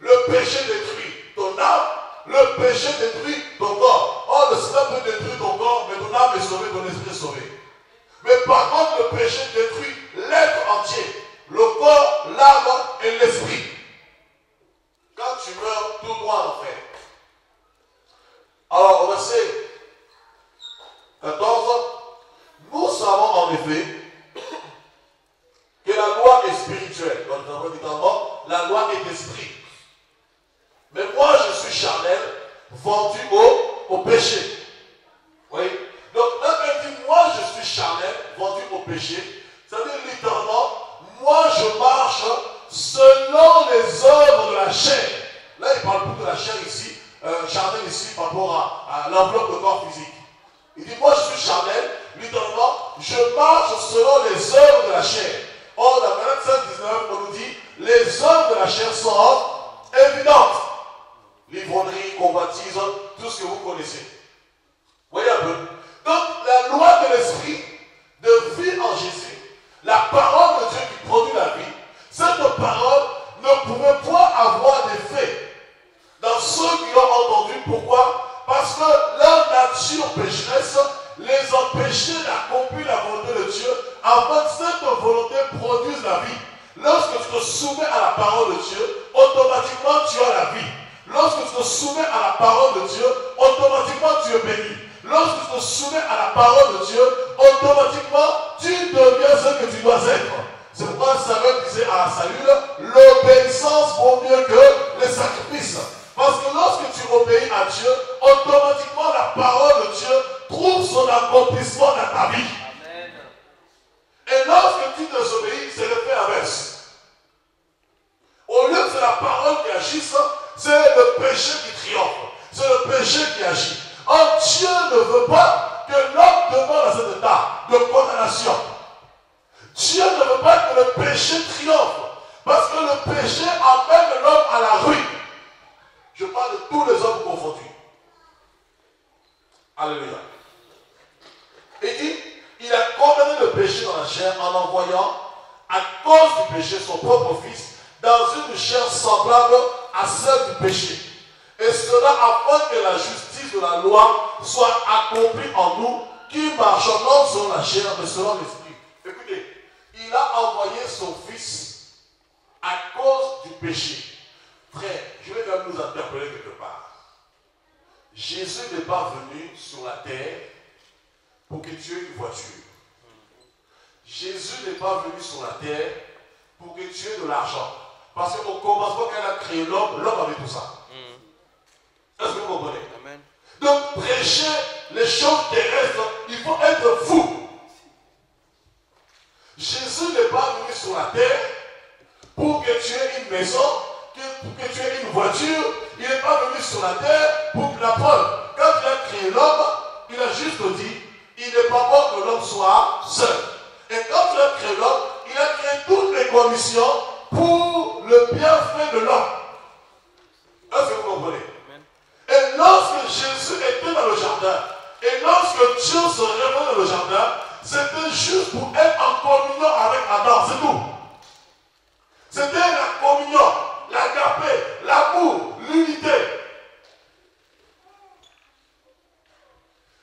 le péché détruit ton âme, le péché détruit ton corps. Oh, le sida peut détruire ton corps, mais ton âme est sauvée, ton esprit est sauvé. Mais par contre, le péché détruit l'être entier, le corps, l'âme et l'esprit. Quand tu meurs, tout droit en enfer. Alors, au verset 14, nous savons en effet que la loi est spirituelle. Donc, littéralement, la loi est esprit. Mais moi, je suis charnel, vendu au péché. Oui. Donc, là, quand il dit, moi, je suis charnel, vendu au péché, ça veut dire littéralement, moi, je marche selon les œuvres de la chair. Là, il parle plus de la chair ici, charnel ici, par rapport à l'enveloppe de corps physique. Il dit, moi, je suis charnel, littéralement, je marche selon les œuvres de la chair. Or, dans Galates 5:19, on nous dit, les œuvres de la chair sont évidentes. L'ivrognerie, convoitise, tout ce que vous connaissez. Vous voyez un peu? Donc, la loi de l'esprit de vie en Jésus, la parole de Dieu qui produit la vie, cette parole ne pouvait point avoir d'effet dans ceux qui l'ont entendu. Pourquoi? Parce que leur nature pécheresse les empêchait d'accomplir la volonté de Dieu avant que cette volonté produise la vie. Lorsque tu te soumets à la parole de Dieu, automatiquement tu as la vie. Lorsque tu te soumets à la parole de Dieu, automatiquement tu es béni. Lorsque tu te soumets à la parole de Dieu, automatiquement tu deviens ce que tu dois être. C'est pourquoi Samuel disait à Saül, l'obéissance vaut mieux que les sacrifices. Parce que lorsque tu obéis à Dieu, automatiquement la parole de Dieu trouve son accomplissement dans ta vie. Amen. Et lorsque tu désobéis, c'est l'effet inverse. Au lieu que c'est la parole qui agisse, c'est le péché qui triomphe. C'est le péché qui agit. Or, Dieu ne veut pas que l'homme demeure dans cet état de condamnation. Dieu ne veut pas que le péché triomphe. Parce que le péché amène l'homme à la ruine. Je parle de tous les hommes confondus. Alléluia. Et il a condamné le péché dans la chair en envoyant, à cause du péché, son propre fils dans une chair semblable à celle du péché. Et cela afin que la justice de la loi soit accomplie en nous, qui marchons non selon la chair, mais selon l'esprit. Écoutez, il a envoyé son fils à cause du péché. Frère, je vais quand même nous interpeller quelque part. Jésus n'est pas venu sur la terre pour que tu aies une voiture. Jésus n'est pas venu sur la terre pour que tu aies de l'argent. Parce qu'au commencement, quand il a créé l'homme, l'homme avait tout ça. une maison, que tu aies une voiture. Il n'est pas venu sur la terre pour la preuve. Quand il a créé l'homme, il a juste dit, il n'est pas bon que l'homme soit seul. Et quand il a créé l'homme, il a créé toutes les conditions pour le bienfait de l'homme. Est-ce que vous comprenez? Et lorsque Jésus était dans le jardin, et lorsque Dieu se révèle dans le jardin, c'était juste pour être en communion avec Adam, c'est tout. C'était la communion, l'agapé, l'amour, l'unité.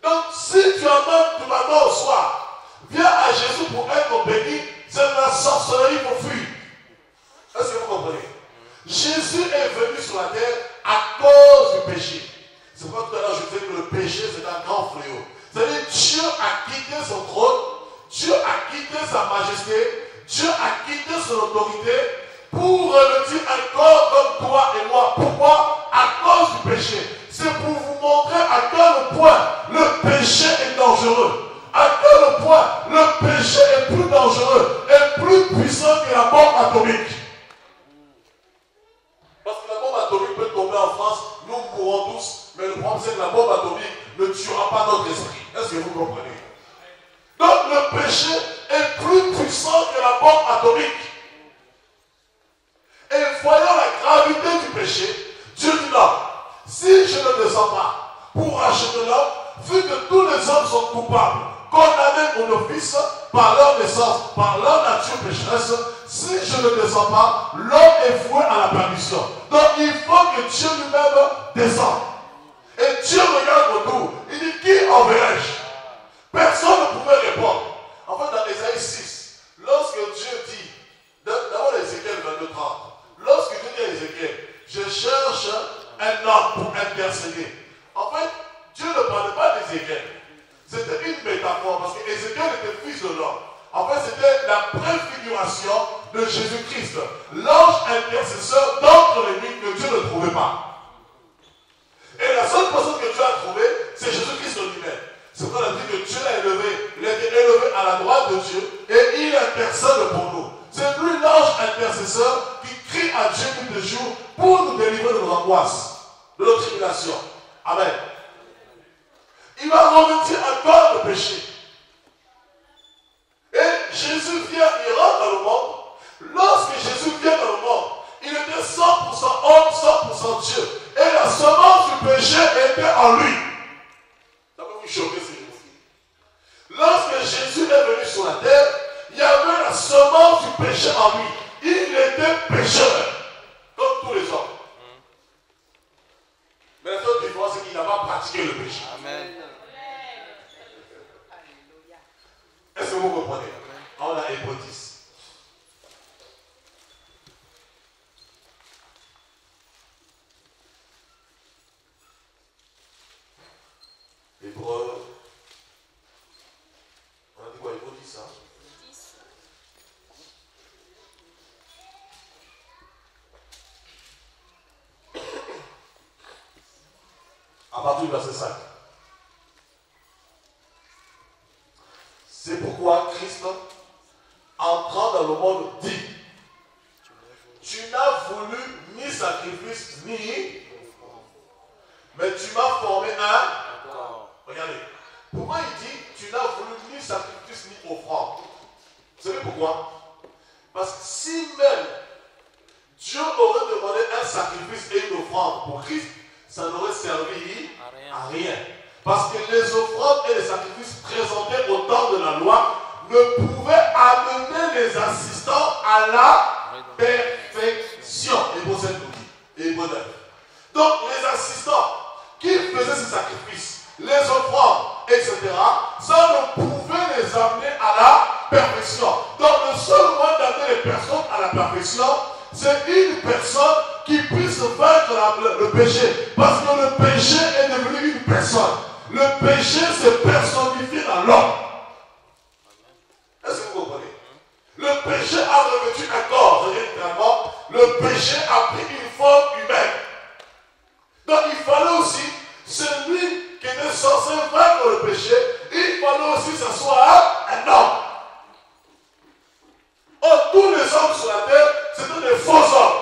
Donc si tu amènes du matin au soir, viens à Jésus pour être béni, c'est de la sorcellerie pour fuir. Est-ce que vous comprenez? Jésus est venu sur la terre à cause du péché. C'est pourquoi tout à l'heure je disais que le péché c'est un grand fléau. C'est-à-dire Dieu a quitté son trône, Dieu a quitté sa majesté, Dieu a quitté son autorité pour revêtir un corps comme toi et moi. Pourquoi? À cause du péché. C'est pour vous montrer à quel point le péché est dangereux. À quel point le péché est plus dangereux et plus puissant que la bombe atomique. Parce que la bombe atomique peut tomber en France, nous mourrons tous, mais le problème c'est que la bombe atomique ne tuera pas notre esprit. Est-ce que vous comprenez? Donc le péché est plus puissant que la bombe atomique. Et voyant la gravité du péché, Dieu dit non, si je ne descends pas pour racheter l'homme, vu que tous les hommes sont coupables, condamnés au office par leur naissance, par leur nature pécheresse, si je ne descends pas, l'homme est voué à la perdition. Donc il faut que Dieu lui-même descende. Et Dieu regarde autour. Il dit, qui enverrai-je? Personne ne pouvait répondre. En fait, dans Ésaïe 6, lorsque Dieu dit, d'abord Ézéchiel 22-30, lorsque Dieu dit à Ézéchiel, je cherche un homme pour intercéder. En fait, Dieu ne parlait pas d'Ézéchiel. C'était une métaphore parce que Ézéchiel était fils de l'homme. En fait, c'était la préfiguration de Jésus-Christ, l'ange intercesseur d'entre les mille que Dieu ne trouvait pas. Et la seule personne que Dieu a trouvée, c'est Jésus-Christ lui-même. C'est qu'on a dit que Dieu l'a élevé. Il a été élevé à la droite de Dieu et il intercède pour nous. C'est lui l'ange intercesseur qui crie à Dieu tous les jours pour nous délivrer de nos angoisses, de nos tribulations. Amen. Il va revêtir encore le péché. Et Jésus vient, il rentre dans le monde. Lorsque Jésus vient dans le monde, il était 100% homme, 100% Dieu. Et la semence du péché était en lui. Ça peut vous choquer si je vous dis. Lorsque Jésus est venu sur la terre, il y avait la semence du péché en lui. Il était pécheur, comme tous les hommes. Mais la seule différence, c'est qu'il n'a pas pratiqué le péché. Amen. Est-ce que vous comprenez? On a Hébreux 10. Hébreux. On a dit quoi? Hébreux 10, hein? 10. À partir du verset 5. C'est pourquoi Christ, entrant dans le monde, dit, tu n'as voulu ni sacrifice, ni, mais tu m'as formé un. Regardez. Pourquoi il dit, tu n'as voulu ni sacrifice, ni offrande? Vous savez pourquoi? Parce que si même Dieu aurait demandé un sacrifice et une offrande pour Christ, ça n'aurait servi à rien. Parce que les offrandes et les sacrifices présentés au temps de la loi ne pouvaient amener les assistants à la perfection. Hébreux 7 nous dit. Hébreux 9. Donc les assistants qui faisaient ces sacrifices, les offrandes, etc., ça ne pouvait les amener à la perfection. Donc le seul moyen d'amener les personnes à la perfection, c'est une personne qui puisse vaincre le péché. Parce que le péché est devenu une personne. Le péché se personnifie dans l'homme. Est-ce que vous comprenez? Le péché a revêtu un corps. C'est-à-dire littéralement, le péché a pris une forme humaine. Donc il fallait aussi, celui qui était censé vaincre le péché, il fallait aussi que ce soit un homme. Or, tous les hommes sur la terre, c'était des faux hommes.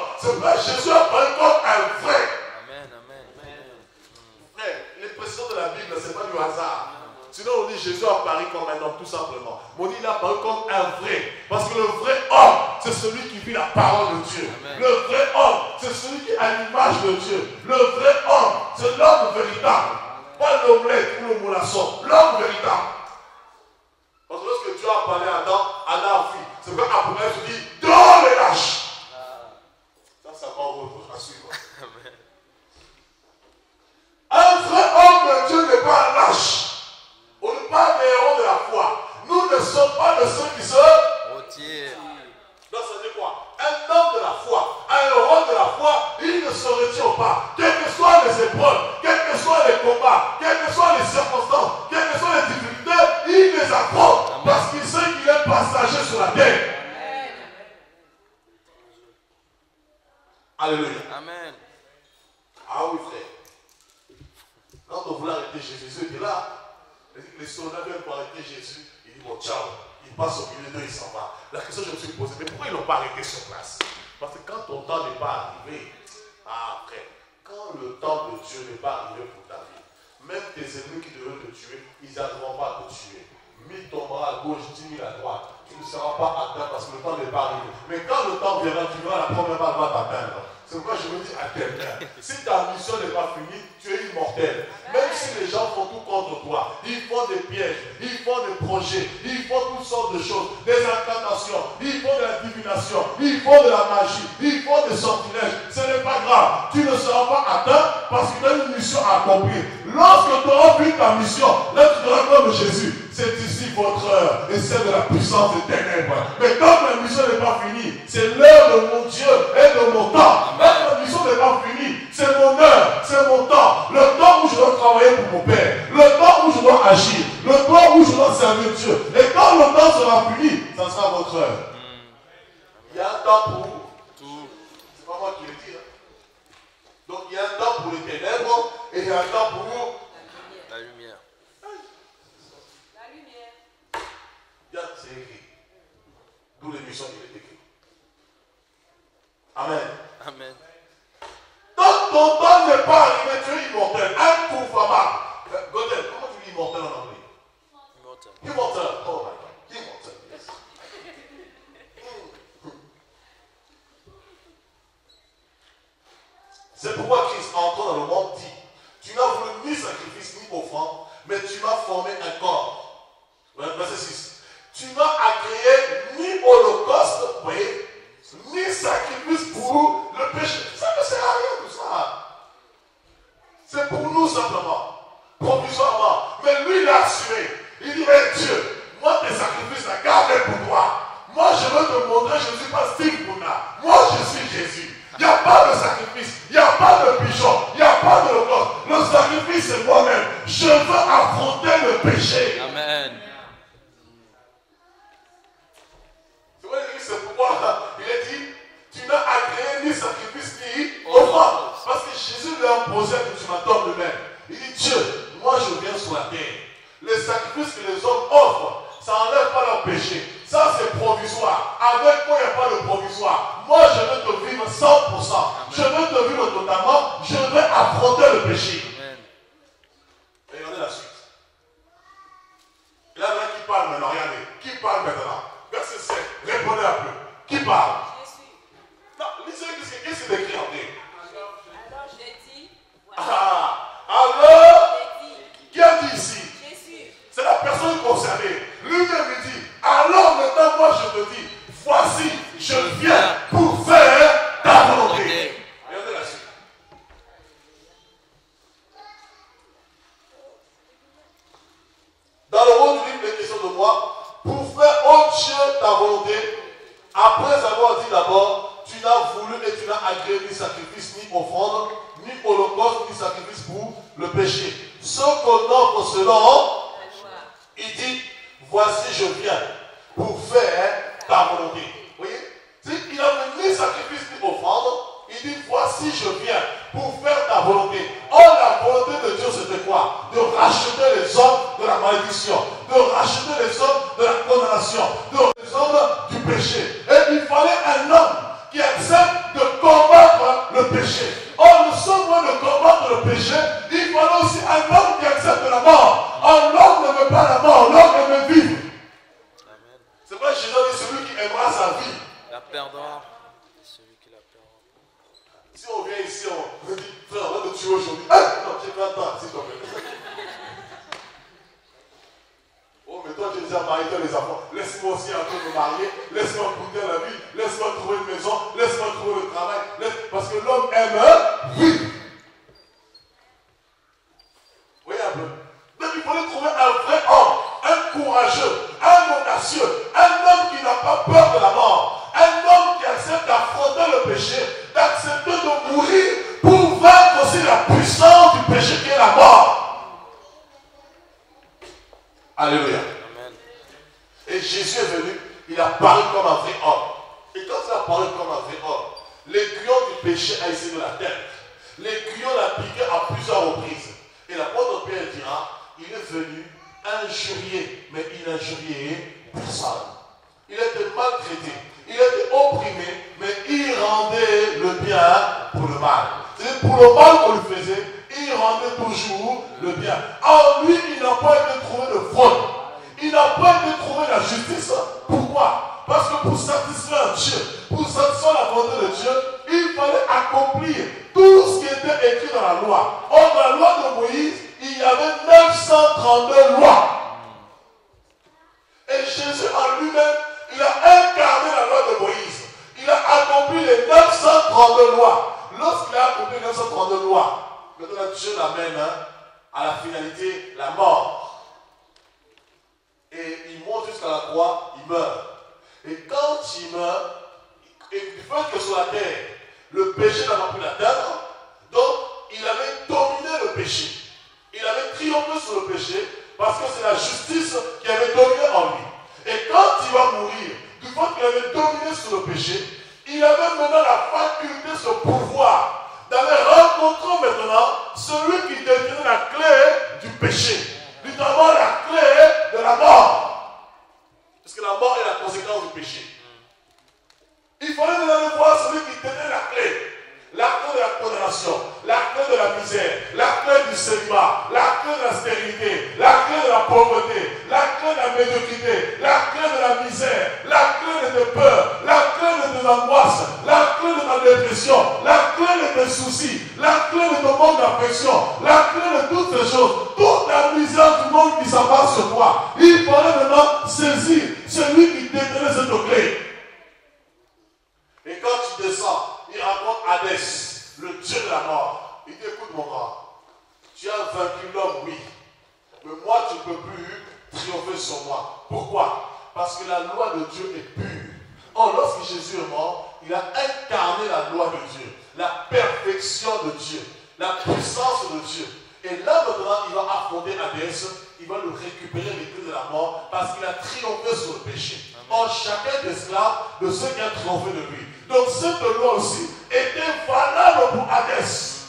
sort de la Bible, ce n'est pas du hasard. Sinon, on dit Jésus a apparu comme un homme, tout simplement. Mais on dit il a apparu comme un vrai. Parce que le vrai homme, c'est celui qui vit la parole de Dieu. Amen. Le vrai homme, c'est celui qui a l'image de Dieu. Le vrai homme, c'est l'homme véritable. Pas l'omelette ou le molasson. L'homme véritable. Parce que lorsque Dieu a parlé à Adam, Adam a fui. C'est quand Abraham se dit, dehors les lâches. Ça, c'est encore autre à suivre. Un vrai homme de Dieu n'est pas un lâche. On ne parle des héros de la foi. Nous ne sommes pas de ceux qui se retirent. Donc ça dit quoi? Un homme de la foi, un héros de la foi, il ne se retire pas. Quelles que soient les épreuves, quels que soient les combats, quelles que soient les circonstances, quelles que soient les difficultés, il les affronte parce qu'il sait qu'il est passager sur la terre. Alléluia. Amen. Ah oui, frère. Quand on voulait arrêter Jésus, il était là. Les soldats viennent pour arrêter Jésus. Il dit bon, ciao. Il passe au milieu d'eux, il s'en va. La question que je me suis posée, mais pourquoi ils ne l'ont pas arrêté sur place? Parce que quand ton temps n'est pas arrivé, frère, quand le temps de Dieu n'est pas arrivé pour ta vie, même tes ennemis qui devaient te tuer, ils n'arriveront pas à te tuer. 1000 tombera à gauche, 10 000 à droite. Tu ne seras pas atteint parce que le temps n'est pas arrivé. Mais quand le temps viendra, tu verras la première balle va t'atteindre. C'est pourquoi je me dis à quelqu'un, si ta mission n'est pas finie, tu es immortel. Même si les gens font tout contre toi, ils font des pièges, ils font des projets, ils font toutes sortes de choses, des incantations, ils font de la divination, ils font de la magie, ils font des sortilèges. Ce n'est pas grave, tu ne seras pas atteint parce que tu as une mission à accomplir. Lorsque tu auras fini ta mission, là tu diras comme Jésus. C'est ici votre heure et celle de la puissance des ténèbres. Mais quand ma mission n'est pas finie, c'est l'heure de mon Dieu et de mon temps. Quand ma mission n'est pas finie, c'est mon heure, c'est mon temps. Le temps où je dois travailler pour mon Père. Le temps où je dois agir. Le temps où je dois servir Dieu. Et quand le temps sera fini, ça sera votre heure. Il y a un temps pour tout. C'est pas moi qui le dis. Donc il y a un temps pour les ténèbres et il y a un temps pour la lumière. C'est écrit. D'où l'émission qui est écrite. Amen. Amen. Donc ton temps n'est pas arrivé, tu es immortel. Un coup fama. Godel, comment tu dis immortel en anglais? Immortel. Immortel. Oh my God. Immortel. Yes. C'est pourquoi Christ, entrant dans le monde, dit, tu n'as voulu ni sacrifice ni offrande, mais tu m'as formé un corps. Verset 6. Tu n'as agréé ni holocauste, oui, ni sacrifice pour le péché. Ça ne sert à rien tout ça. C'est pour nous simplement, provisoirement. Mais lui, il a assuré. Il dit, mais Dieu, moi tes sacrifices, la garde pour toi. Moi, je veux te montrer, je ne suis pas Steve Bouna. Moi, je suis Jésus. Il n'y a pas de sacrifice, il n'y a pas de pigeon, il n'y a pas de holocauste. Le sacrifice, c'est moi-même. Je veux affronter le péché. Amen. C'est pourquoi il a dit, tu n'as agréé ni sacrifice ni offrande. Parce que Jésus lui a imposé que tu m'adores lui-même. Il dit, Dieu, moi je viens sur la terre. Les sacrifices que les hommes offrent, ça n'enlève pas leur péché. Ça c'est provisoire. Avec moi, il n'y a pas de provisoire. Moi je veux te vivre 100%. Amen. Je veux te vivre totalement. Je veux affronter le péché. Amen. Et regardez la suite. Là, qui parle maintenant, regardez. Qui parle maintenant? Verset 7, répondez un peu. Qui parle? Jésus. Non, lisez qu'est-ce qu'il écrit en vrai. Alors j'ai dit. Voilà. Alors, qui a dit ici? Jésus. C'est la personne concernée. Lui-même me dit, alors maintenant moi je te dis, voici, je viens pour faire ta volonté. Regardez la suite. Dans le monde du livre, les questions de moi, pour faire, oh Dieu, ta volonté, après avoir dit d'abord, tu n'as voulu et tu n'as agréé ni sacrifice, ni offrande, ni holocauste, ni sacrifice pour le péché. Ce qu'on offre selon, il dit, voici je viens pour faire ta volonté. Vous voyez? Il n'a ni sacrifice, ni offrande, il dit, voici je viens pour faire ta volonté. Or, la volonté de Dieu, c'était quoi? De racheter les hommes de la malédiction, de racheter les hommes de la condamnation, les hommes du péché. Et il fallait un homme qui accepte de combattre le péché. Or, nous sommes loin de combattre le péché. Il fallait aussi un homme qui aussi un peu me marier, laisse-moi goûter la vie, laisse-moi trouver une maison, laisse-moi trouver le travail. Parce que l'homme aime vivre. Vous voyez un peu. Donc il fallait trouver un vrai homme, un courageux, un audacieux, un homme qui n'a pas peur de la mort, un homme qui accepte d'affronter le péché, d'accepter de mourir pour vaincre aussi la puissance du péché qui est la mort. Alléluia. Amen. Et Jésus est venu, il a paru comme un vrai homme. Et quand il a paru comme un vrai homme, l'aiguillon du péché a essayé de la terre. L'aiguillon l'a piqué à plusieurs reprises. Et l'apôtre Pierre dira, il est venu injurier, mais il n'injuriait personne. Il était maltraité, il était opprimé, mais il rendait le bien pour le mal. C'est pour le mal qu'on lui faisait, il rendait toujours le bien. En lui, il n'a pas été trouvé de fraude. Il n'a pas été trouvé la justice. Pourquoi? Parce que pour satisfaire Dieu, pour satisfaire la volonté de Dieu, il fallait accomplir tout ce qui était écrit dans la loi. Or, dans la loi de Moïse, il y avait 932 lois. Et Jésus en lui-même, il a incarné la loi de Moïse. Il a accompli les 932 lois. Lorsqu'il a accompli les 932 lois, maintenant Dieu l'amène à la finalité, la mort. Et il monte jusqu'à la croix, il meurt. Et quand il meurt, il fait que sur la terre, le péché n'a pas pu l'atteindre. Donc, il avait dominé le péché. Il avait triomphé sur le péché parce que c'est la justice qui avait dominé en lui. Et quand il va mourir, du fait qu'il avait dominé sur le péché, il avait maintenant la faculté, ce pouvoir, d'aller rencontrer maintenant celui qui détenait la clé du péché, notamment la clé de la mort. Parce que la mort est la conséquence du péché. Il fallait aller voir celui qui tenait la clé de la condamnation, la clé de la misère, la clé du célibat, la clé de la stérilité, la clé de la pauvreté, la clé de la médiocrité, la clé de la misère, la clé de tes peurs, la clé de tes angoisses, la clé de ta dépression, la clé de tes soucis, la clé de ton manque d'affection, la clé de toutes ces choses, toute la misère du monde qui s'abat sur toi. Il fallait maintenant saisir celui qui détenait cette clé. Et quand tu descends, il rencontre Hadès, le Dieu de la mort. Il dit, écoute mon gars, tu as vaincu l'homme, oui. Mais moi, tu ne peux plus triompher sur moi. Pourquoi? Parce que la loi de Dieu est pure. Or, lorsque Jésus est mort, il a incarné la loi de Dieu, la perfection de Dieu, la puissance de Dieu. Et là, maintenant, il va affronter Hadès, il va le récupérer les clés de la mort parce qu'il a triomphé sur le péché. Or, chacun d'esclaves de ceux qui ont triomphé de lui. Donc, cette loi aussi était valable pour Hadès.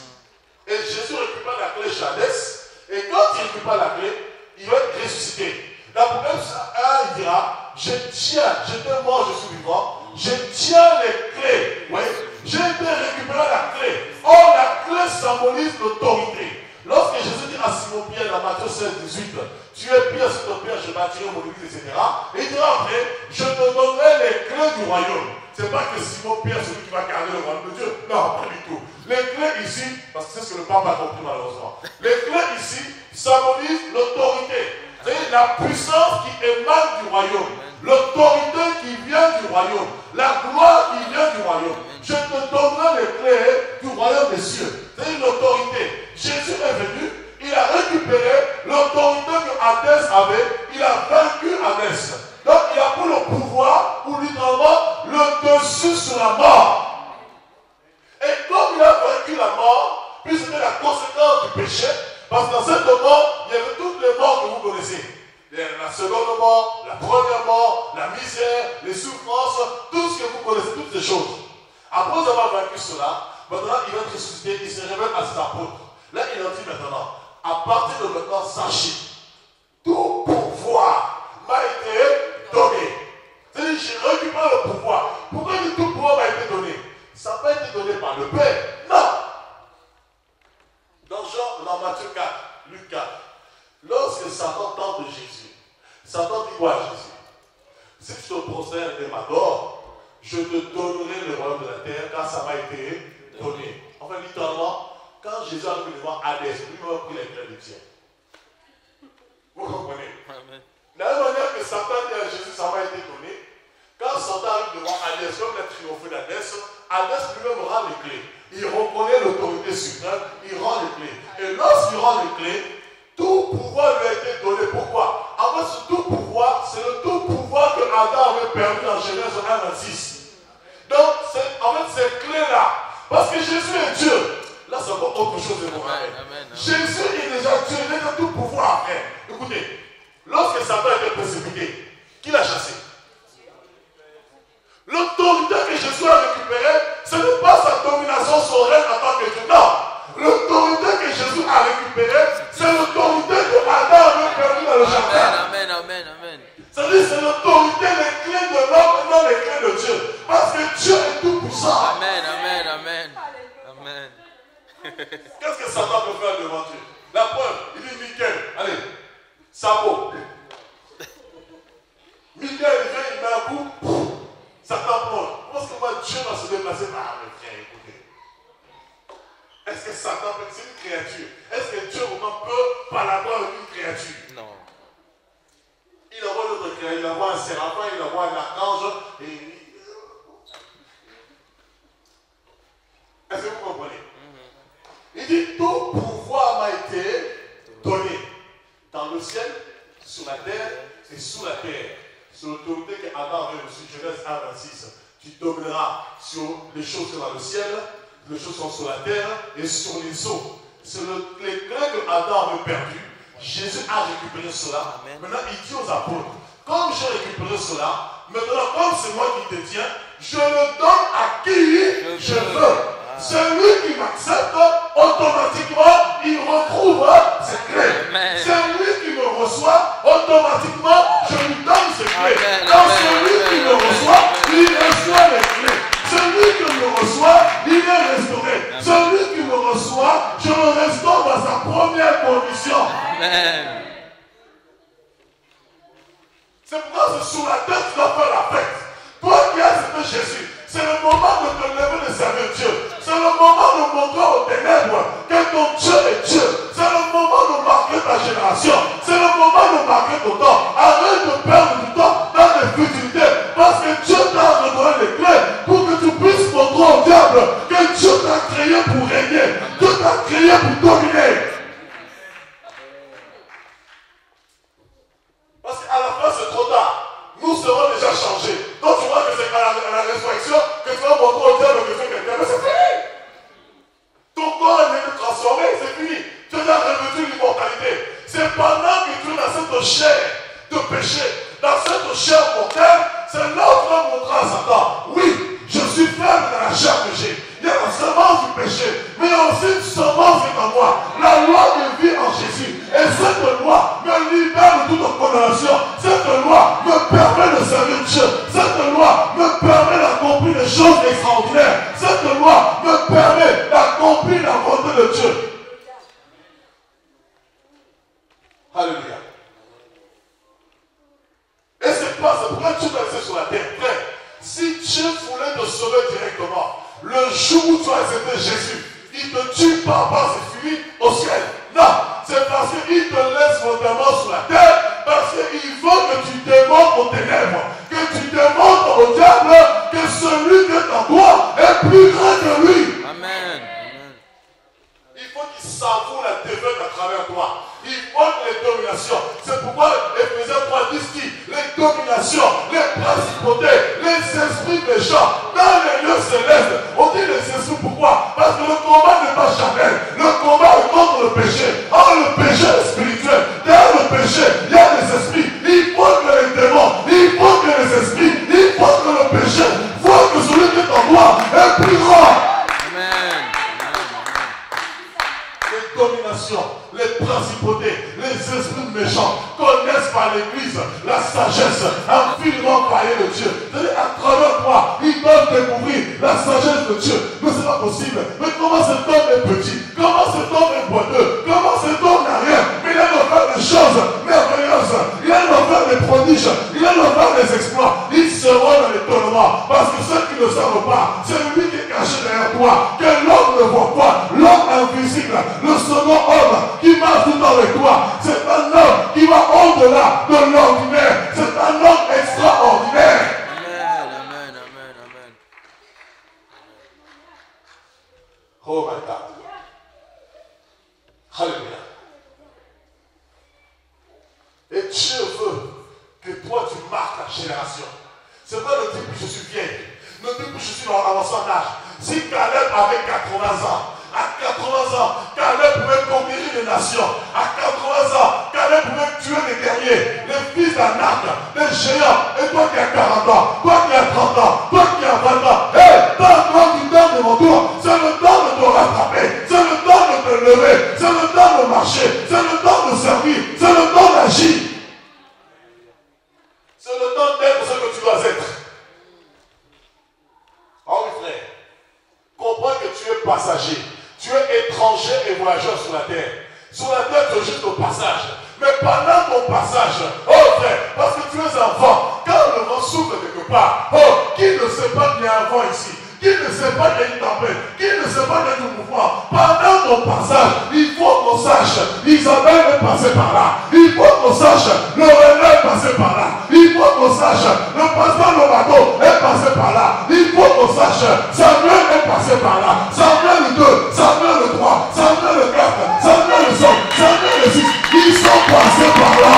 Et Jésus récupère la clé chez Hadès. Et quand il récupère la clé, il va être ressuscité. L'Apocalypse 1, il dira, j'étais mort, je suis vivant, je tiens les clés. Oui, j'ai été récupérer la clé. Or, la clé symbolise l'autorité. Lorsque Jésus dit à Simon Pierre dans Matthieu 16, 18, tu es Pierre sur ton Pierre, je bâtirai mon église, etc. Et il dira après, je te donnerai les clés du royaume. Ce n'est pas que Simon Pierre, celui qui va garder le royaume de Dieu. Non, pas du tout. Les clés ici, parce que c'est ce que le pape a compris malheureusement. Les clés ici symbolisent l'autorité. C'est la puissance qui émane du royaume. L'autorité qui vient du royaume. La gloire qui vient du royaume. Je te donnerai les clés du royaume des cieux. C'est une autorité. Jésus est venu, il a récupéré l'autorité que Hadès avait, il a vaincu Hadès. Donc il a pris le pouvoir, ou littéralement le dessus sur la mort. Et comme il a vaincu la mort, puis c'était la conséquence du péché, parce que dans cette mort, il y avait toutes les morts que vous connaissez. La seconde mort, la première mort, la misère, les souffrances, tout ce que vous connaissez, toutes ces choses. Après avoir vaincu cela, maintenant il va être ressuscité, il se révèle à ses apôtres. Là, il leur dit maintenant, à partir de maintenant, sachez, tout pouvoir m'a été donné. C'est-à-dire, j'ai récupéré le pouvoir. Pourquoi il dit tout pouvoir m'a été donné? Ça n'a pas été donné par le Père. Non. Dans Matthieu 4, Luc 4, lorsque Satan tente Jésus, Satan dit quoi à Jésus? Si tu te prosternes et m'adores, je te donnerai le royaume de la terre, car ça m'a été donné. Enfin, littéralement, quand Jésus a vu devant Hadès, lui-même a pris les clés du ciel. Vous comprenez? Amen. De la même manière que Satan dit à Jésus, ça m'a été donné. Quand Satan arrive devant Hadès, comme il a triomphé d'Hadès, Hadès lui-même rend les clés. Il reconnaît l'autorité suprême, il rend les clés. Et lorsqu'il rend les clés, tout pouvoir lui a été donné. Pourquoi? En fait, ce tout pouvoir, c'est le tout pouvoir que Adam avait perdu dans Genèse 1:26. Donc, en fait, ces clés-là, parce que Jésus est Dieu. Là, c'est encore autre chose de moi. Jésus est déjà Dieu, il a déjà tout pouvoir à faire. Écoutez, lorsque Satan a été précipité, qui l'a chassé? L'autorité que Jésus a récupérée, ce n'est pas sa domination souveraine en tant que Dieu. Non. L'autorité que Jésus a récupérée, c'est l'autorité que Adam avait perdue dans le jardin. Amen, amen, amen. C'est-à-dire c'est l'autorité, les clés de l'homme et non les clés de Dieu. Parce que Dieu est tout puissant. Amen, amen, amen. Amen. Qu'est-ce que Satan peut faire devant Dieu? La preuve, il dit Michael, allez, sabot. Michael, il vient, il met un coup, Satan plonge. Parce que moi, Dieu va se déplacer. Ah, mais frère, écoutez. Est-ce que Satan peut être une créature? Est-ce que Dieu vraiment peut parler avec une créature? Non. Il envoie d'autres créatures, il envoie un séraphin, il envoie un archange. Est-ce que vous comprenez? Il dit tout pouvoir m'a été donné dans le ciel, sur la terre et sous la terre. C'est l'autorité que Adam avait reçue, Genèse 1:26. Tu domineras sur les choses qui sont dans le ciel, les choses qui sont sur la terre et sur les eaux. C'est les clés que Adam avait perdues. Jésus a récupéré cela. Amen. Maintenant, il dit aux apôtres, comme j'ai récupéré cela, maintenant, comme c'est moi qui te tiens, je le donne à qui je veux. Celui qui m'accepte, automatiquement, il retrouve ses clés. Amen. Celui qui me reçoit, automatiquement, je lui donne ses clés. Quand celui qui me reçoit, il reçoit les clés. Celui qui me reçoit, il est restauré. Amen. Celui qui me reçoit, je le restaure dans sa première condition. Amen. C'est pourquoi c'est sur la tête que tu dois faire la fête. Toi qui as accepté Jésus, c'est le moment de te lever de servir Dieu. C'est le moment de montrer aux ténèbres que ton Dieu est Dieu. C'est le moment de marquer ta génération. C'est le moment de marquer ton temps. Arrête de perdre du temps dans les futilités. Parce que Dieu t'a redonné les clés pour que tu puisses montrer au diable que Dieu t'a créé pour régner. Dieu t'a créé pour dominer. Parce qu'à la fin, c'est trop tard. Nous serons déjà changés. Donc tu vois que c'est à la résurrection que tu vas montrer au diable que tu es quelqu'un. Mais c'est fini. Ton corps est devenu transformé, c'est fini. Tu as déjà revêtu l'immortalité. C'est pendant que tu es dans cette chair de péché, dans cette chair mortelle, c'est là où tu vas montrer à Satan. Oui, je suis faible dans la chair que j'ai. Il y a la semence du péché, mais il y a aussi une semence qui est en moi. La loi de vie en Jésus. Et cette loi me libère de toute condamnation. Cette loi me permet de servir Dieu. Cette loi me permet d'accomplir des choses extraordinaires. Cette loi me permet d'accomplir la volonté de Dieu. Alléluia. Et c'est pourquoi tu dois rester sur la terre. Frère, si Dieu voulait te sauver directement, le jour où tu as accepté Jésus, il ne te tue pas, c'est fini au ciel. Non, c'est parce qu'il te laisse volontairement sur la terre, parce qu'il faut que tu démontres aux ténèbres, que tu démontres au diable que celui qui est en toi est plus grand que lui. Amen. Il faut qu'il savoure la défaite à travers toi. Il faut les dominations. C'est pourquoi Éphésiens 3:10 dit les dominations, les principautés, les esprits méchants dans les lieux célestes. On dit les esprits pourquoi? Parce que le combat n'est pas charnel. Le combat est contre le péché. Or le péché est spirituel. Derrière le péché, il y a des esprits. Il faut que les démons, il faut que les esprits, il faut que le péché voit que celui qui est en toi est plus grand. Amen. Les dominations, les principautés, les esprits méchants connaissent par l'église la sagesse infiniment paillée de Dieu. C'est-à-dire à travers toi, ils peuvent découvrir la sagesse de Dieu. Mais ce n'est pas possible. Mais comment cet homme est petit? Comment cet homme est boiteux? Comment cet homme n'a rien? Mais il a de faire des choses merveilleuses. Il a de faire des prodiges. Il a de faire des exploits. Ils seront dans l'étonnement. Parce que ceux qui ne savent pas, c'est lui qui est caché derrière toi. Que l'homme ne voit pas. L'homme invisible. Le second homme qui marche tout avec toi. C'est un homme qui va au-delà de l'ordinaire. Alléluia. Et Dieu veut que toi tu marques la génération. C'est pas le type que je suis vieille. Ne dis que je suis dans l'avancement d'âge. Si Caleb avait 80 ans, à 80 ans, Caleb pouvait conquérir les nations. À 80 ans, Caleb pouvait tuer les guerriers, les fils d'Anak, les géants. Et toi qui as 40 ans, toi qui as 30 ans, toi qui as 20 ans, hé, toi qui donnes devant toi, c'est le temps de te rattraper, c'est le temps de te lever, c'est le temps de marcher, c'est le temps de servir, c'est le temps d'agir. C'est le temps d'être ce que tu dois être. Oh oui frère, comprends que tu es passager. Tu es étranger et voyageur sur la terre. Sur la terre, tu es juste au passage. Mais pendant ton passage, oh frère, parce que tu es un vent, quand le vent souffle quelque part, oh, qui ne sait pas qu'il y a un vent ici? Qui ne sait pas qu'il y a une tempête? Qui ne sait pas qu'il y a du mouvement? Pendant ton passage, il faut qu'on sache, Isabelle est passée par là. Il faut qu'on sache, Lorena est passée par là. Il faut qu'on sache, le pasteur Lobato est passé par là. Il faut qu'on sache, Samuel est passé par là. Samuel le 2, Samuel le 3, Samuel le 4, Samuel le 5, Samuel le 6. Ils sont passés par là.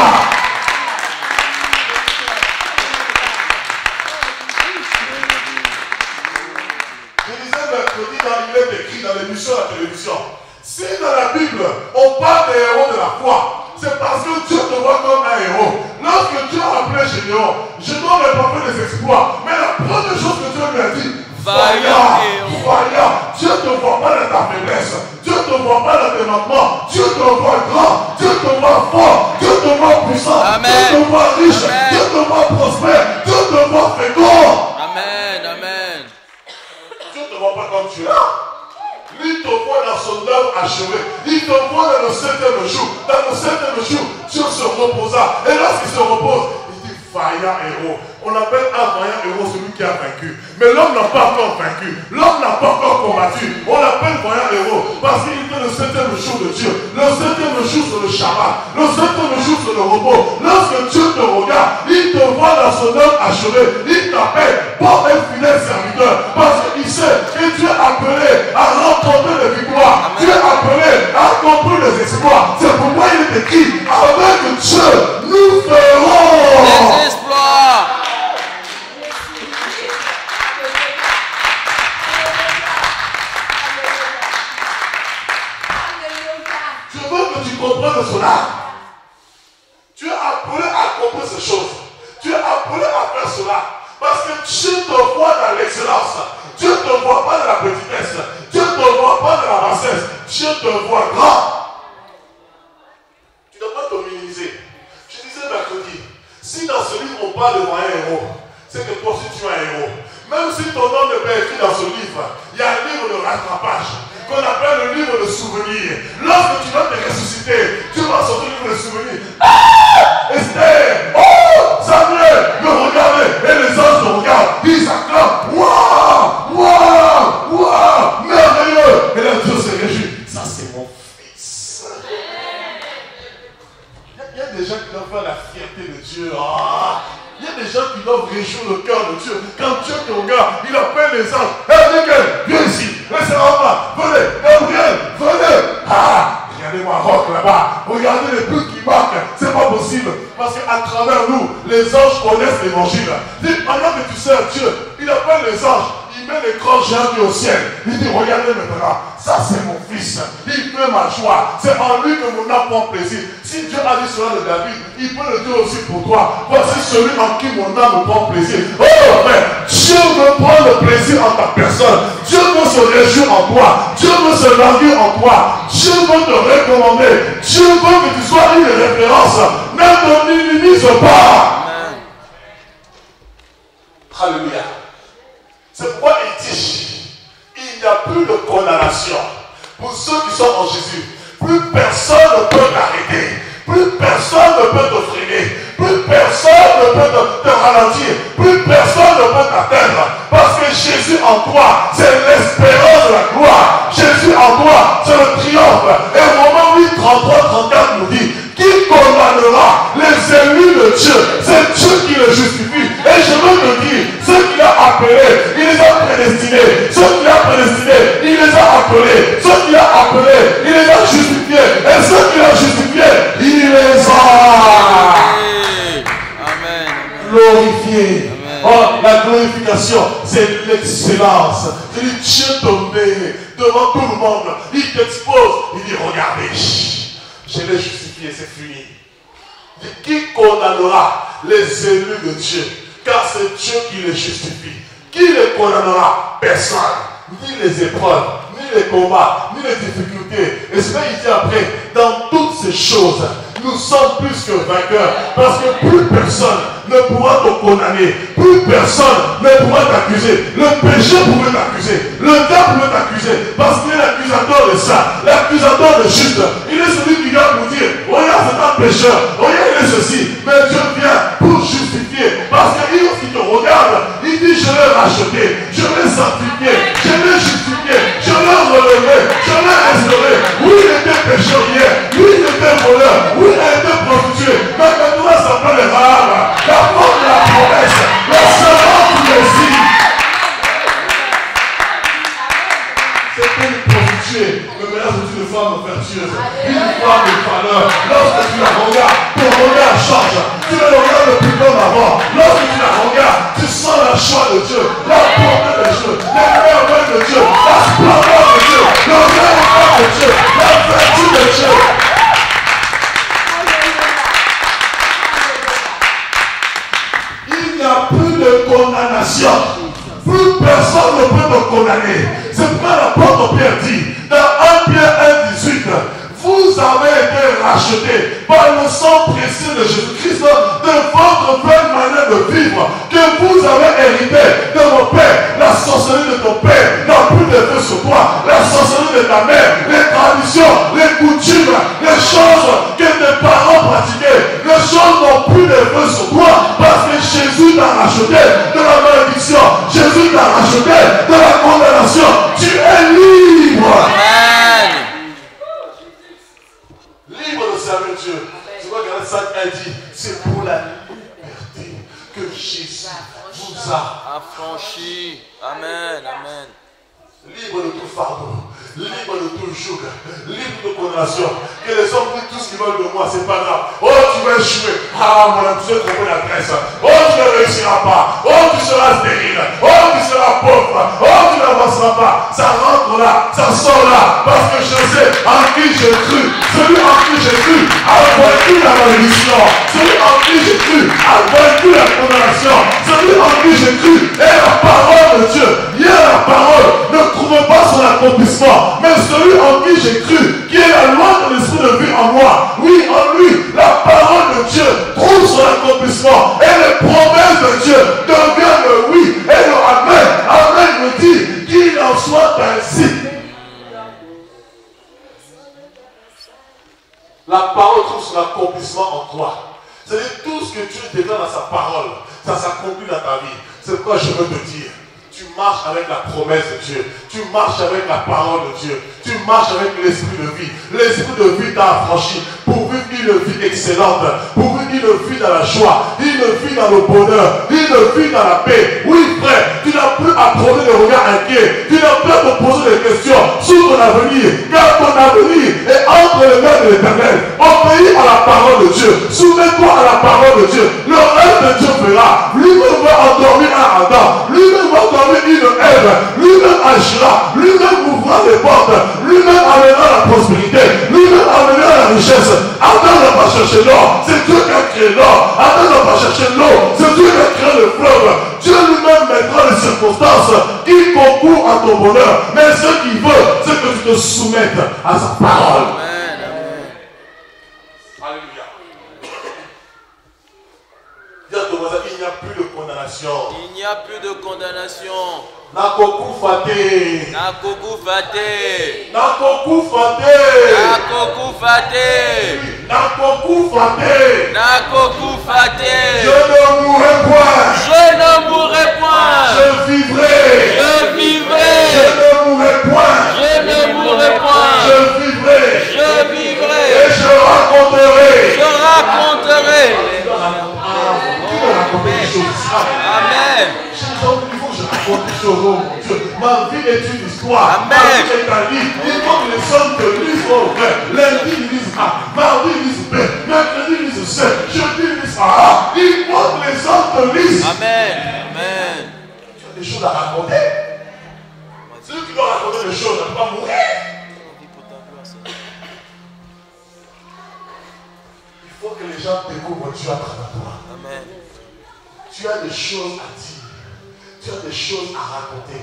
Il est écrit dans l'émission à la télévision. Si dans la Bible, on parle des héros de la foi, c'est parce que Dieu te voit comme un héros. Lorsque Dieu a appelé Gédéon, Gédéon n'a pas fait des exploits. Mais la première chose que Dieu lui a dit, voyant, Dieu ne te voit pas dans ta faiblesse. Dieu ne te voit pas dans tes manquements. Dieu te voit grand. Dieu te voit fort. Dieu te voit puissant. Amen. Dieu te voit riche. Amen. Dieu te voit prospère. Dieu te voit fécond. Amen. Amen. Dieu ne te voit pas comme tu es. Lui te voit dans son œuvre achevée. Il te voit dans le 7e jour. Dans le 7e jour, Dieu se reposa. Et lorsqu'il se repose, il dit vaillant héros. On appelle un vaillant héros celui qui a vaincu. Mais l'homme n'a pas encore vaincu. L'homme n'a pas encore combattu. On l'appelle vaillant héros parce qu'il était le 7e jour de Dieu. Le 7e jour sur le Shabbat. Le 7e jour sur le repos. Lorsque Dieu te regarde, il te voit dans son œuvre achevée. Il t'appelle bon et fidèle serviteur. Parce qu'il sait que tu es appelé à rencontrer les victoires. Tu es appelé à accomplir les exploits. C'est pourquoi il est écrit avec Dieu, nous ferons Les exploits. Je veux que tu comprennes cela. Tu es appelé à accomplir ces choses. Tu es appelé à faire cela. Parce que Dieu te voit dans l'excellence. Dieu ne te voit pas dans la petitesse. Dieu ne te voit pas dans la bassesse. Dieu te voit grand. Tu ne dois pas te minimiser. Je disais mercredi, si dans ce livre on parle de un héros, c'est que toi aussi tu es un héros. Même si ton nom n'est pas écrit dans ce livre, il y a un livre de rattrapage qu'on appelle le livre de souvenirs. Lorsque tu vas te ressusciter, tu vas sortir le livre de souvenirs. Ah! Esther! Oh! Samuel! Me regardez! Et les anges te regardent. Ils s'acclament. Waouh! Waouh! Waouh! Merveilleux! Et là, Dieu se réjouit. Ça, c'est mon fils. Il y a des gens qui doivent faire la fierté de Dieu. Ah! Il y a des gens qui doivent réjouir le cœur de Dieu. Quand Dieu te regarde, il appelle les anges. Hé, Nickel, viens ici. Laissez-moi, venez. Gabriel, venez. Ah, regardez-moi Rock là-bas. Regardez les buts qui marquent. C'est pas possible. Parce qu'à travers nous, les anges connaissent l'évangile. Pendant que tu sers Dieu, il appelle les anges. Il met l'écran géant qui est au ciel. Il dit, regardez maintenant. Ça, c'est mon fils. Il fait ma joie. C'est en lui que mon âme prend plaisir. Si Dieu a dit cela de David, il peut le dire aussi pour toi. Voici celui en qui mon âme prend plaisir. Oh, frère, Dieu veut prendre plaisir en ta personne. Dieu veut se réjouir en toi. Dieu veut se languir en toi. Dieu veut te recommander. Dieu veut que tu sois une référence. Ne te minimise pas. Amen. Alléluia. C'est pourquoi il dit, il n'y a plus de condamnation pour ceux qui sont en Jésus. Plus personne ne peut t'arrêter. Plus personne ne peut te freiner. Plus personne ne peut te ralentir. Plus personne ne peut t'atteindre. Parce que Jésus en toi, c'est l'espérance de la gloire. Jésus en toi, c'est le triomphe. Et au moment où 33-34 nous dit, qui condamnera les élus de Dieu? C'est Dieu qui les justifie. Et je veux te dire, ceux qu'il a appelés, il les a prédestinés. Ceux qu'il a prédestinés, il les a appelés. Ceux qu'il a appelés, il les a justifiés. Et condamnation, c'est l'excellence. Je dis, Dieu te met devant tout le monde. Il t'expose. Il dit, regardez, je l'ai justifié, c'est fini. Il dit, qui condamnera les élus de Dieu? Car c'est Dieu qui les justifie. Qui les condamnera? Personne. Ni les épreuves, ni les combats, ni les difficultés. Et ce qu'il dit après, dans toutes ces choses, nous sommes plus que vainqueurs. Parce que plus personne ne pourra te condamner. Plus personne ne pourra t'accuser. Le péché pouvait t'accuser. Le diable pouvait t'accuser. Parce qu'il est l'accusateur de ça. L'accusateur de juste. Il est celui qui vient vous dire, regarde, c'est un pécheur. Regarde, il est ceci. Mais Dieu vient pour justifier. Parce qu'il te regarde. Il dit, je l'ai racheté. Je l'ai sanctifié. Je l'ai justifié. Je l'ai relevé. Je l'ai restauré. Oui, il était pécheur hier. Oui, il était voleur. Oui, il a été prostitué. Mais maintenant, ça s'appelle Rahab. La porte de la promesse. Le serment du Messie. C'était une prostituée. Mais maintenant, c'est une femme vertueuse. Une femme de valeur. Lorsque tu la regardes, ton regard change. Tu ne le regardes plus comme avant. Lorsque tu la regardes, tu sens la joie de Dieu, la bonté de Dieu, les merveilles de Dieu, la splendeur de Dieu, le rayonnement de Dieu, la vertu de Dieu. Il n'y a plus de condamnation. Plus personne ne peut te condamner. C'est pourquoi l'apôtre Pierre dit, dans 1 Pierre 1,18, vous avez été rachetés par le sang précieux de Jésus-Christ, de votre belle manière de vivre, que vous avez hérité de vos pères. La sorcellerie de ton père n'a plus d'effet sur toi. La sorcellerie de ta mère, les traditions, les coutumes, les choses que tes parents pratiquaient, les choses n'ont plus d'effet sur toi parce que Jésus t'a racheté de la malédiction. Jésus t'a racheté de la condamnation. Tu es libre. Amen. Libre de servir Dieu. C'est quoi que ça dit? C'est pour la liberté que Jésus vous a Affranchi. Amen. Amen. libre de tout fardeau, libre de tout joug, libre de condamnation. Que les hommes disent tout ce qu'ils veulent de moi, c'est pas grave. Oh, tu vas échouer. Ah, mon ami, tu vas trouver l'adresse. Oh, tu ne réussiras pas. Oh, tu seras stérile. Oh, tu seras pauvre. Oh, tu n'avanceras pas. Ça rentre là, ça sort là. Parce que je sais en qui j'ai cru. Celui en qui j'ai cru a vaincu la malédiction. Celui en qui j'ai cru a vaincu la condamnation. Celui en qui j'ai cru est la parole de Dieu. Hier, la parole ne trouve pas son accomplissement. Mais celui en qui j'ai cru, qui est la loi de l'esprit de vie en moi, oui, en lui, la parole de Dieu trouve son accomplissement. Et les promesses de Dieu deviennent le oui et le amen. Amen me dit qu'il en soit ainsi. La parole trouve son accomplissement en toi. C'est-à-dire tout ce que Dieu déclare dans sa parole, ça s'accomplit dans ta vie. C'est pourquoi je veux te dire. Tu marches avec la promesse de Dieu. Tu marches avec la parole de Dieu. Tu marches avec l'esprit de vie. L'esprit de vie t'a affranchi pour vivre une vie excellente, pour vivre une vie dans la joie, une vie dans le bonheur, une vie dans la paix. Oui, frère, tu n'as plus à prendre des regards inquiets. Tu n'as plus à te poser des questions sur ton avenir. Car ton avenir est entre les mains de l'Éternel. Obéis à la parole de Dieu. Soumets-toi à la parole de Dieu. Le rêve de Dieu fera. Lui-même va endormir un Adam. Lui-même va endormir une Ève. Lui-même agira. Lui-même ouvrira les portes. Lui-même amènera la prospérité. Lui-même amènera la richesse. Adam n'a pas cherché l'or. C'est Dieu qui a créé l'or. Adam n'a pas cherché l'eau. C'est Dieu qui a créé le fleuve. Dieu lui-même mettra les circonstances qui concourent à ton bonheur. Mais ce qu'il veut, c'est que tu te soumettes à sa parole. Amen. Amen. Alléluia. Dis à ton voisin, il n'y a plus de condamnation. Il n'y a plus de condamnation. Nakoku fate. Nakoku fate. Nakoku fate. Nakoku fate. Nakoku fate. Nakoku fate. Je ne mourrai point. Je ne mourrai point. Je vivrai. Je vivrai. Je ne mourrai point. Je ne mourrai point. Je vivrai. Je vivrai. Et je raconterai. Je raconterai. Amen. Il faut que je raconte des choses, oh mon Dieu. Ma vie est une histoire. Amen. Ma vie est un livre. Il faut que les hommes te lisent, oh frère. Lundi, ils lisent A. Mardi, ils lisent B. Mercredi, ils lisent C. Jeudi, ils lisent A. Il faut que les hommes te lisent. Amen. Amen. faut que les gens découvrent Dieu à travers toi. Amen. Tu as des choses à dire. Tu as des choses à raconter.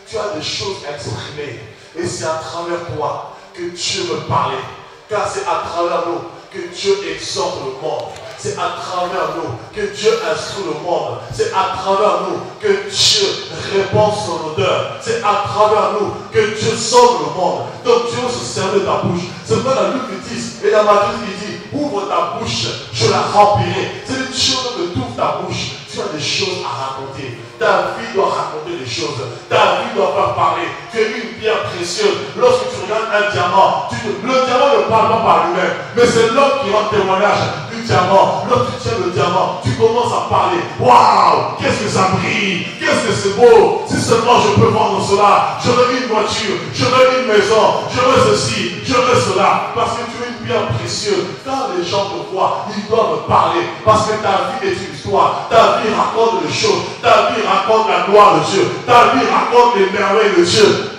Tu as des choses à exprimer. Et c'est à travers toi que Dieu veut parler. Car c'est à travers nous que Dieu exhorte le monde. C'est à travers nous que Dieu instruit le monde. C'est à travers nous que Dieu répand son odeur. C'est à travers nous que Dieu sauve le monde. Donc Dieu se sert de ta bouche. C'est pas dans Luc 10 et dans Matthieu il dit, ouvre ta bouche, je la remplirai. C'est une chose que tu ouvres ta bouche. Tu as des choses à raconter. Ta vie doit raconter des choses. Ta vie doit faire parler. Tu es une pierre précieuse. Lorsque tu regardes un diamant, le diamant ne parle pas par lui-même, mais c'est l'homme qui rend témoignage du diamant. Lorsque tu tiens le diamant, tu commences à parler. Waouh, qu'est-ce que ça brille, qu'est-ce que c'est beau. Si seulement je peux vendre cela, j'aurai une voiture, j'aurai une maison, j'aurai ceci, j'aurai cela. Parce que tu es une pierre précieuse. Quand les gens te voient, ils doivent parler. Parce que ta vie est une histoire. Ta vie raconte des choses. Ta vie raconte la gloire de Dieu. Ta vie raconte les merveilles de Dieu.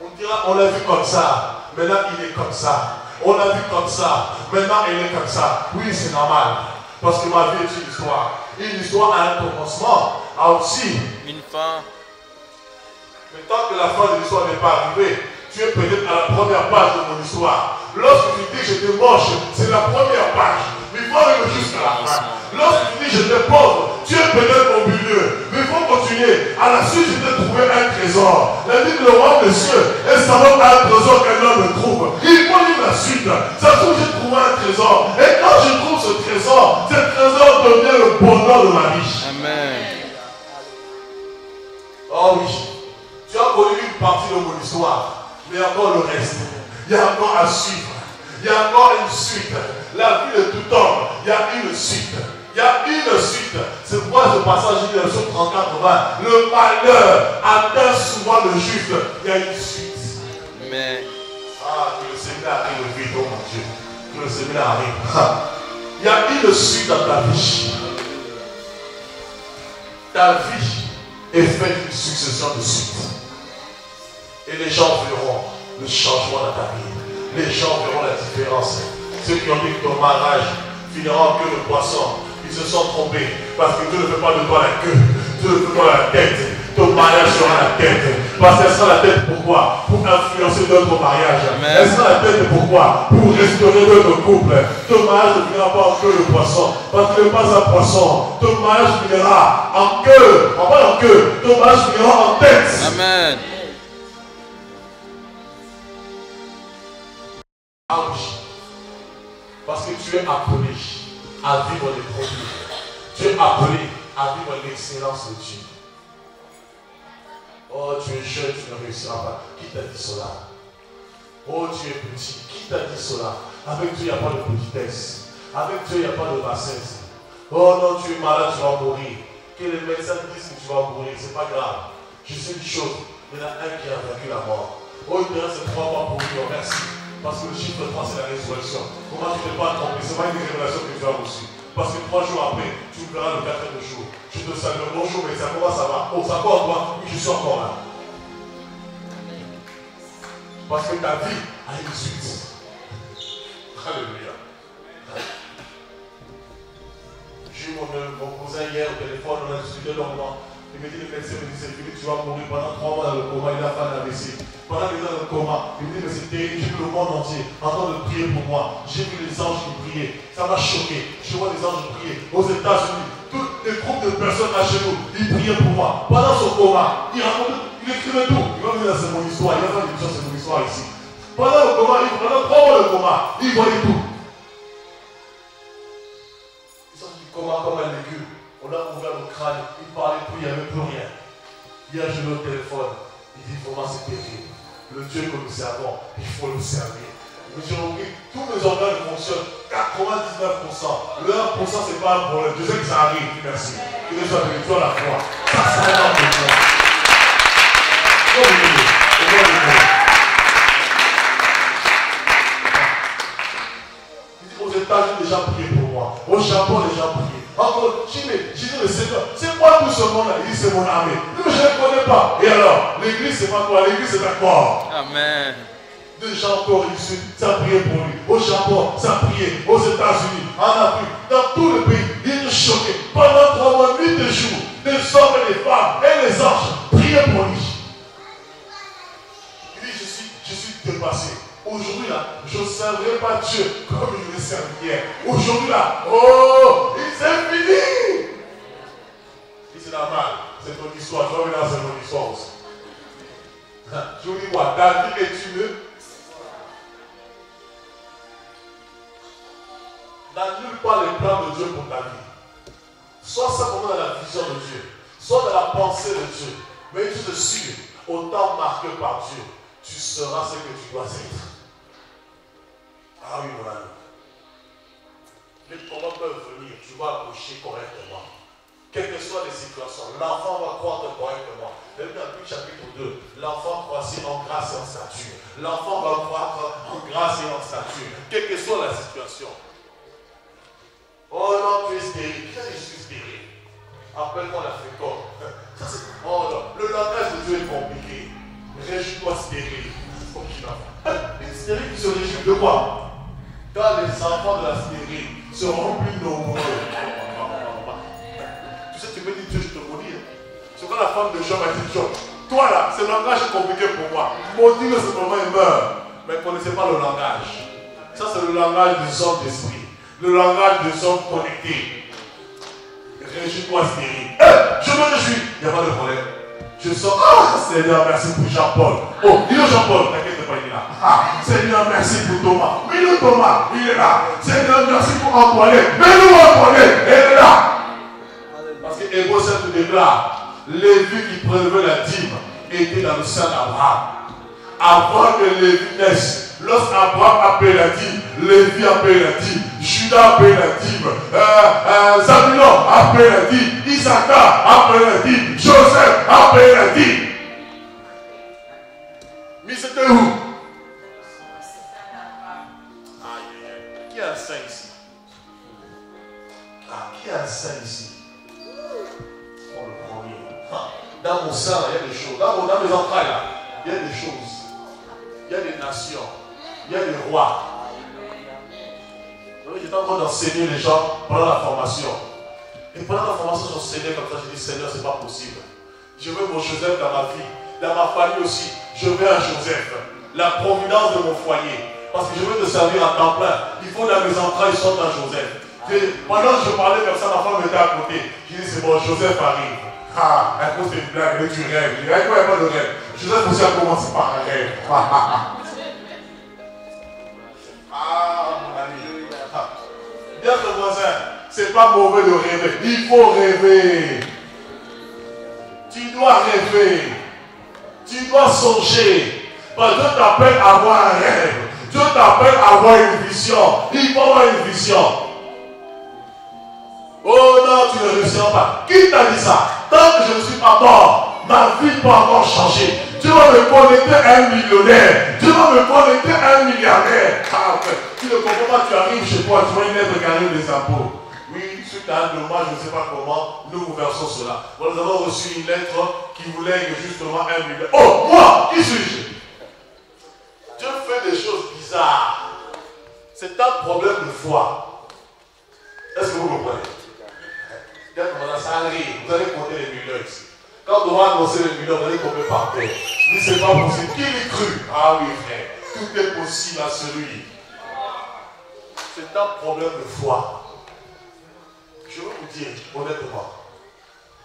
On dira, on l'a vu comme ça. Maintenant, il est comme ça. On l'a vu comme ça. Maintenant, il est comme ça. Oui, c'est normal. Parce que ma vie est une histoire. Une histoire a un commencement. A aussi Une fin. Mais tant que la fin de l'histoire n'est pas arrivée, tu es peut-être à la première page de mon histoire. Lorsque tu dis que j'étais moche, c'est la première page. Mais il faut arriver jusqu'à la fin. Lorsque tu dis que j'étais pauvre, tu es peut-être au milieu. Mais il faut continuer. À la suite, je t'ai trouvé un trésor. La Bible, le roi des cieux, est savoir un trésor qu'un homme trouve. Il faut lire la suite. Ça se trouve, j'ai trouvé un trésor. Et quand je trouve ce trésor devient le bonheur de ma vie. Amen. Oh oui. Tu as connu une partie de mon histoire, mais encore le reste. Il y a encore à suivre. Il y a encore une suite. La vie de tout homme, il y a une suite. Il y a une suite. C'est pourquoi ce passage dit dans le psaume 34, le malheur atteint souvent le juste. Il y a une suite. Amen. Ah, que le séminaire arrive vite, oh mon Dieu. Que le séminaire arrive. Il y a une suite dans ta vie. Ta vie est faite d'une succession de suites. Et les gens verront le changement dans ta vie. Les gens verront la différence. Ceux qui ont dit que ton mariage finira en queue de poisson, ils se sont trompés. Parce que Dieu ne fait pas de toi la queue. Dieu ne fait pas la tête. Ton mariage sera la tête. Parce qu'elle sera la tête pourquoi? Pour influencer d'autres mariages. Elle sera la tête pourquoi? Pour restaurer d'autres couples. Ton mariage ne finira pas en queue de poisson. Parce que tu n'es pas un poisson. Ton mariage finira en queue. Pas en queue. Ton mariage finira en tête. Amen. Ah oui. Parce que tu es appelé à vivre les produits. Tu es appelé à vivre l'excellence de Dieu. Oh, tu es jeune, tu ne réussiras pas. Qui t'a dit cela? Oh, tu es petit. Qui t'a dit cela? Avec Dieu, il n'y a pas de petitesse. Avec Dieu, il n'y a pas de bassesse. Oh non, tu es malade, tu vas mourir. Que les médecins disent que tu vas mourir, c'est pas grave. Je sais une chose, il y en a un qui a vaincu la mort. Oh, il te reste 3 mois pour vivre, merci. Parce que le chiffre 3, c'est la résurrection. Comment tu ne t'es pas trompé? Ce n'est pas une révélation que tu as reçue. Parce que 3 jours après, tu me verras le 4e jour. Je te salue. Bonjour, mais ça, comment ça va? Oh, ça va toi? Oui, je suis encore là. Parce que ta vie a une suite. Alléluia. J'ai eu mon cousin hier au téléphone, on a discuté longuement. Il me dit, le médecin me dit, c'est fini, tu vas mourir pendant 3 mois dans le coma, il a fait un AVC. Pendant qu'il est dans le coma, il me dit, mais c'est terrible, j'ai vu le monde entier en train de prier pour moi. J'ai vu les anges qui priaient, ça m'a choqué. Je vois les anges prier. Aux États-Unis, tous les groupes de personnes là chez nous, ils priaient pour moi. Pendant son coma, il racontait, il écrivait tout. Il va me dire, c'est mon histoire, il va faire une émission, c'est mon histoire ici. Pendant le coma, pendant 3 mois de coma, il voyait tout. Ils sont du coma comme un légume. On a ouvert le crâne, il parlait plus, il n'y avait plus rien. Hier, je l'ai au téléphone, il dit vraiment c'est terrible. Le Dieu que nous servons, il faut le servir. Mais j'ai repris, tous mes organes fonctionnent, 99%. Le 1%, c'est pas un problème. Je sais que ça arrive, merci. Que Dieu soit béni, toi la foi. Ça, c'est vraiment de moi. Il dit aux États-Unis, les gens priaient pour moi. Au Japon, les gens priaient. Encore, j'ai dit le Seigneur, c'est quoi tout ce monde-là? Il dit c'est mon armée. Mais je ne connais pas. Et alors, l'église c'est pas quoi? L'église c'est un corps. Amen. Des gens d'Orient du Sud, ça priait pour lui. Au Japon, ça priait. Aux États-Unis, en Afrique, dans tout le pays, il était choqué. Pendant 3 mois, nuit et jours, des hommes et des femmes et les anges priaient pour lui. Il dit, je suis dépassé. Aujourd'hui là, je ne servirai pas Dieu comme je le servais hier. Aujourd'hui là, oh, c'est fini. Et c'est normal, c'est ton histoire. Je vais revenir dans cette histoire aussi. Je vous dis quoi, David est une. N'annule pas les plans de Dieu pour ta vie. Sois simplement dans la vision de Dieu. Sois dans la pensée de Dieu. Mais tu te suis, au temps marqué par Dieu, tu seras ce que tu dois être. Ah oui, mon ami. Les combats peuvent venir, tu vas accoucher correctement. Quelles que soient les situations, l'enfant va croître correctement. Dans Luc chapitre 2, l'enfant croît en grâce et en stature. L'enfant va croître en grâce et en stature. Quelle que soit la situation. Oh non, tu es stérile. Qu'est-ce que je suis stérile? Appelle-moi la féconde. Oh non, le langage de Dieu est compliqué. Réjouis-toi stérile. Une stérile qui se réjouit de quoi? Quand les enfants de la stérile seront plus nombreux. Tu sais, tu me dis Dieu, je te maudis. C'est quand la femme de Job a dit Job, toi là, ce langage est compliqué pour moi. Maudis-le simplement et meurt. Mais ne connaissez pas le langage. Ça, c'est le langage des hommes d'esprit. Le langage des hommes connectés. Réjouis-toi stérile. Je me réjouis. Il n'y a pas de problème. Je sens, Seigneur, merci pour Jean-Paul. Oh, il est Jean-Paul, t'inquiète pas, il est là. Seigneur, merci pour Thomas. Oui, le Thomas, il est là. Seigneur, merci pour Antoinette. Mais nous, Antoinette, elle est là. Parce que Hébreu 7 nous déclare, Lévi qui prélevait la dîme était dans le sein d'Abraham. Avant que Lévi naisse, lorsqu'Abraham a payé la dîme, Lévi a payé la dîme, Judas a payé la dîme, Zabulon a payé la dîme, Issachar a payé la dîme, Joseph a payé la dîme. Mais c'était où? Qui a un saint ici? Qui a un saint ici? Oh, le premier. Dans mon sein, il y a des choses. Dans mes entrailles, là, il y a des choses. Il y a des nations. Il y a des rois. J'étais en train d'enseigner les gens pendant la formation. Et pendant la formation, j'enseignais comme ça. J'ai dit, Seigneur, c'est pas possible. Je veux mon Joseph dans ma vie. Dans ma famille aussi. Je veux un Joseph. La providence de mon foyer. Parce que je veux te servir à temps plein. Il faut dans mes entrailles, sorte un Joseph. Et pendant que je parlais comme ça, ma femme était à côté. J'ai dit, c'est bon, Joseph arrive. À cause d'une blague, mais tu rêves. Il n'y a pas de rêve. Joseph aussi a commencé par un rêve. Mon ami. Bien ton voisin, c'est pas mauvais de rêver. Il faut rêver. Tu dois rêver. Tu dois songer. Parce que Dieu t'appelle à avoir un rêve. Dieu t'appelle à avoir une vision. Il faut avoir une vision. Oh non, tu ne réussiras pas. Qui t'a dit ça? Tant que je ne suis pas mort, ma vie peut encore changer. Dieu va me connecter à un millionnaire. Dieu va me connecter à un milliardaire. Tu ne comprends pas, tu arrives chez toi, tu vois une lettre qui arrive des impôts. Oui, suite à un dommage, je ne sais pas comment, nous vous versons cela. Bon, nous avons reçu une lettre qui voulait justement 1 million. Oh, moi, qui suis-je? Dieu fait des choses bizarres. C'est un problème de foi. Est-ce que vous comprenez? Ça arrive, vous allez compter les millions ici. Quand on va annoncer les millions, vous allez compter par terre. Mais c'est pas possible. Qui l'y cru? Ah oui, frère. Tout est possible à celui. C'est un problème de foi. Je veux vous dire, honnêtement,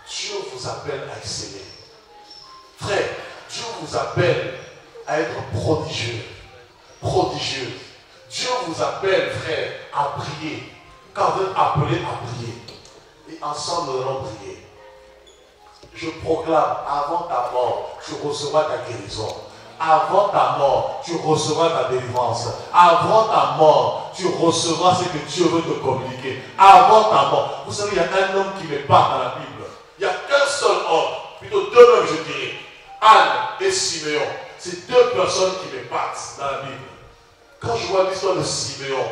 Dieu vous appelle à exceller. Frère, Dieu vous appelle à être prodigieux. Prodigieux. Dieu vous appelle, frère, à prier. Quand vous êtes appelé à prier. Et ensemble, nous allons prier. Je proclame, avant ta mort, tu recevras ta guérison. Avant ta mort, tu recevras ta délivrance. Avant ta mort, tu recevras ce que Dieu veut te communiquer. Avant ta mort. Vous savez, il y a un homme qui me parle dans la Bible. Il n'y a qu'un seul homme, plutôt deux hommes, je dirais. Anne et Siméon. C'est deux personnes qui me parlent dans la Bible. Quand je vois l'histoire de Siméon,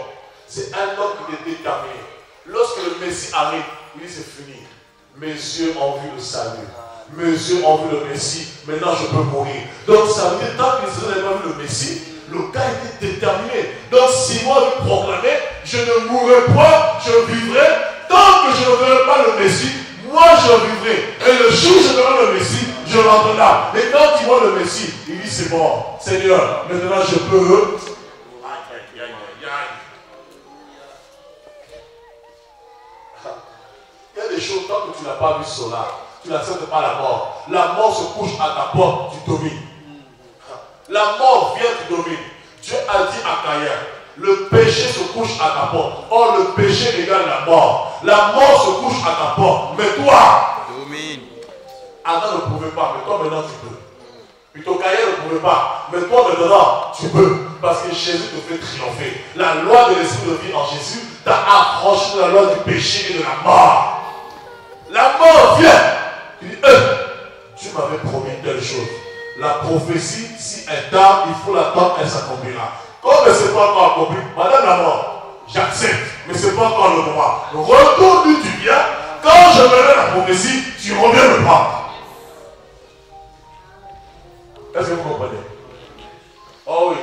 c'est un homme qui était déterminé. Lorsque le Messie arrive, il dit c'est fini. Mes yeux ont vu le salut. Mes yeux ont vu le Messie. Maintenant je peux mourir. Donc ça veut dire tant qu'ils n'avaient pas vu le Messie, le gars déterminé. Donc si moi je proclamais, je ne mourrai pas, je vivrai. Tant que je ne verrai pas le Messie, moi je vivrai. Et le jour où je verrai le Messie, je rentre là. Et quand il voit le Messie, il dit c'est bon, Seigneur, maintenant je peux. Il y a des choses, tant que tu n'as pas vu cela, tu n'acceptes pas la mort. La mort se couche à ta porte, tu domines. La mort vient, tu domines. Dieu a dit à Caïn, le péché se couche à ta porte. Or, le péché égale la mort. La mort se couche à ta porte. Mais toi, domine. Adam ne pouvait pas, mais toi maintenant tu peux. Plutôt Caïn ne pouvait pas, mais toi maintenant tu peux. Parce que Jésus te fait triompher. La loi de l'esprit de vie en Jésus t'a affranchi de la loi du péché et de la mort. La mort vient. Tu dis, Dieu m'avait promis telle chose. La prophétie, si elle tarde, il faut l'attendre, elle s'accomplira. Comme ce n'est pas encore accompli, madame la mort, j'accepte, mais ce n'est pas encore le moment. Retourne d'où tu viens. Quand je verrai la prophétie, tu reviens me prendre. Est-ce que vous comprenez? Oh oui,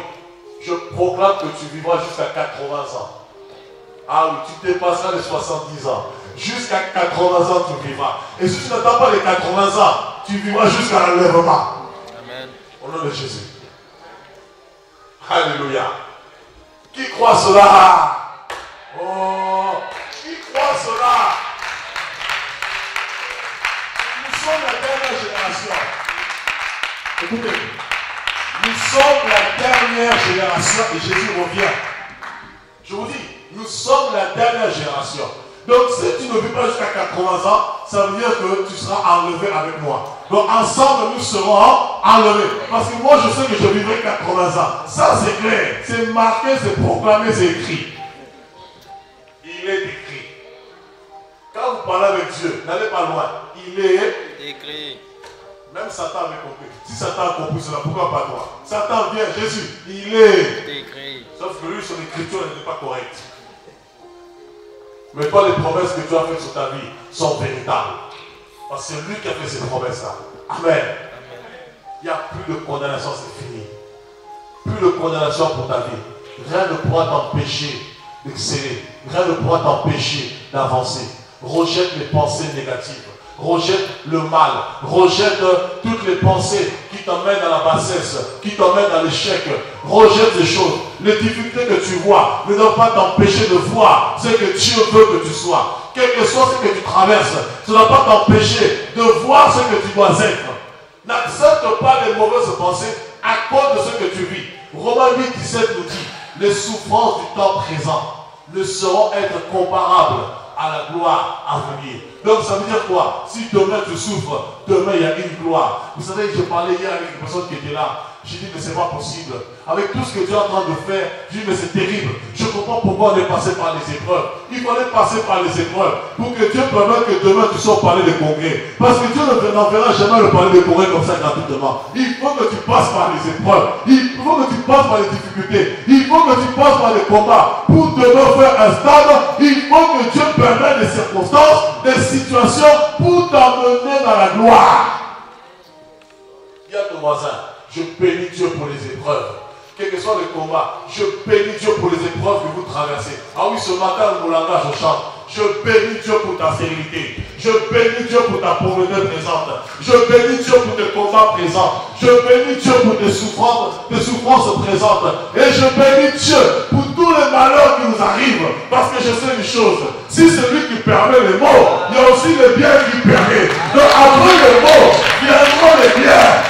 je proclame que tu vivras jusqu'à 80 ans. Ah oui, tu dépasseras les 70 ans. Jusqu'à 80 ans, tu vivras. Et si tu n'attends pas les 80 ans, tu vivras jusqu'à l'enlèvement. Amen. Au nom de Jésus. Alléluia. Qui croit cela? Oh, qui croit cela? Nous sommes la dernière génération. Écoutez, nous sommes la dernière génération et Jésus revient. Je vous dis, nous sommes la dernière génération. Donc si tu ne vis pas jusqu'à 80 ans, ça veut dire que tu seras enlevé avec moi. Donc ensemble nous serons enlevés. Parce que moi je sais que je vivrai 80 ans. Ça c'est clair. C'est marqué, c'est proclamé, c'est écrit. Il est écrit. Quand vous parlez avec Dieu, n'allez pas loin. Il est écrit. Même Satan avait compris. Si Satan a compris cela, pourquoi pas toi? Satan vient, Jésus, il est écrit. Sauf que lui, son écriture n'était pas correcte. Mais toi, les promesses que Dieu a faites sur ta vie sont véritables. Parce que c'est lui qui a fait ces promesses-là. Amen. Il n'y a plus de condamnation, c'est fini. Plus de condamnation pour ta vie. Rien ne pourra t'empêcher d'exceller. Rien ne pourra t'empêcher d'avancer. Rejette les pensées négatives. Rejette le mal, rejette toutes les pensées qui t'emmènent dans la bassesse, qui t'emmènent dans l'échec. Rejette ces choses. Les difficultés que tu vois ne doivent pas t'empêcher de voir ce que Dieu veut que tu sois. Quel que soit ce que tu traverses, ça ne doit pas t'empêcher de voir ce que tu dois être. N'accepte pas les mauvaises pensées à cause de ce que tu vis. Romains 8, 17 nous dit, les souffrances du temps présent ne sauront être comparables à la gloire à venir. Donc ça veut dire quoi? Si demain tu souffres, demain il y a une gloire. Vous savez, je parlais hier avec une personne qui était là. J'ai dit mais c'est pas possible. Avec tout ce que Dieu est en train de faire, j'ai dit mais c'est terrible. Je comprends pourquoi on est passé par les épreuves. Il fallait passer par les épreuves pour que Dieu permette que demain tu sois parler des congrès. Parce que Dieu n'enverra jamais le parler des congrès comme ça gratuitement. Il faut que tu passes par les épreuves. Il faut que tu passes par les difficultés. Il faut que tu passes par les combats. Pour demain faire un stade, il faut que Dieu permette des circonstances, des situations pour t'emmener dans la gloire. Dis à ton voisin, je bénis Dieu pour les épreuves. Quels que soient les combats, je bénis Dieu pour les épreuves que vous traversez. Ah oui, ce matin, mon langage, je chante. Je bénis Dieu pour ta sérénité. Je bénis Dieu pour ta pauvreté présente. Je bénis Dieu pour tes combats présents. Je bénis Dieu pour tes souffrances présentes. Et je bénis Dieu pour tous les malheurs qui nous arrivent. Parce que je sais une chose. Si c'est lui qui permet les maux, il y a aussi les biens qui permet. Donc après les maux, viendront les biens.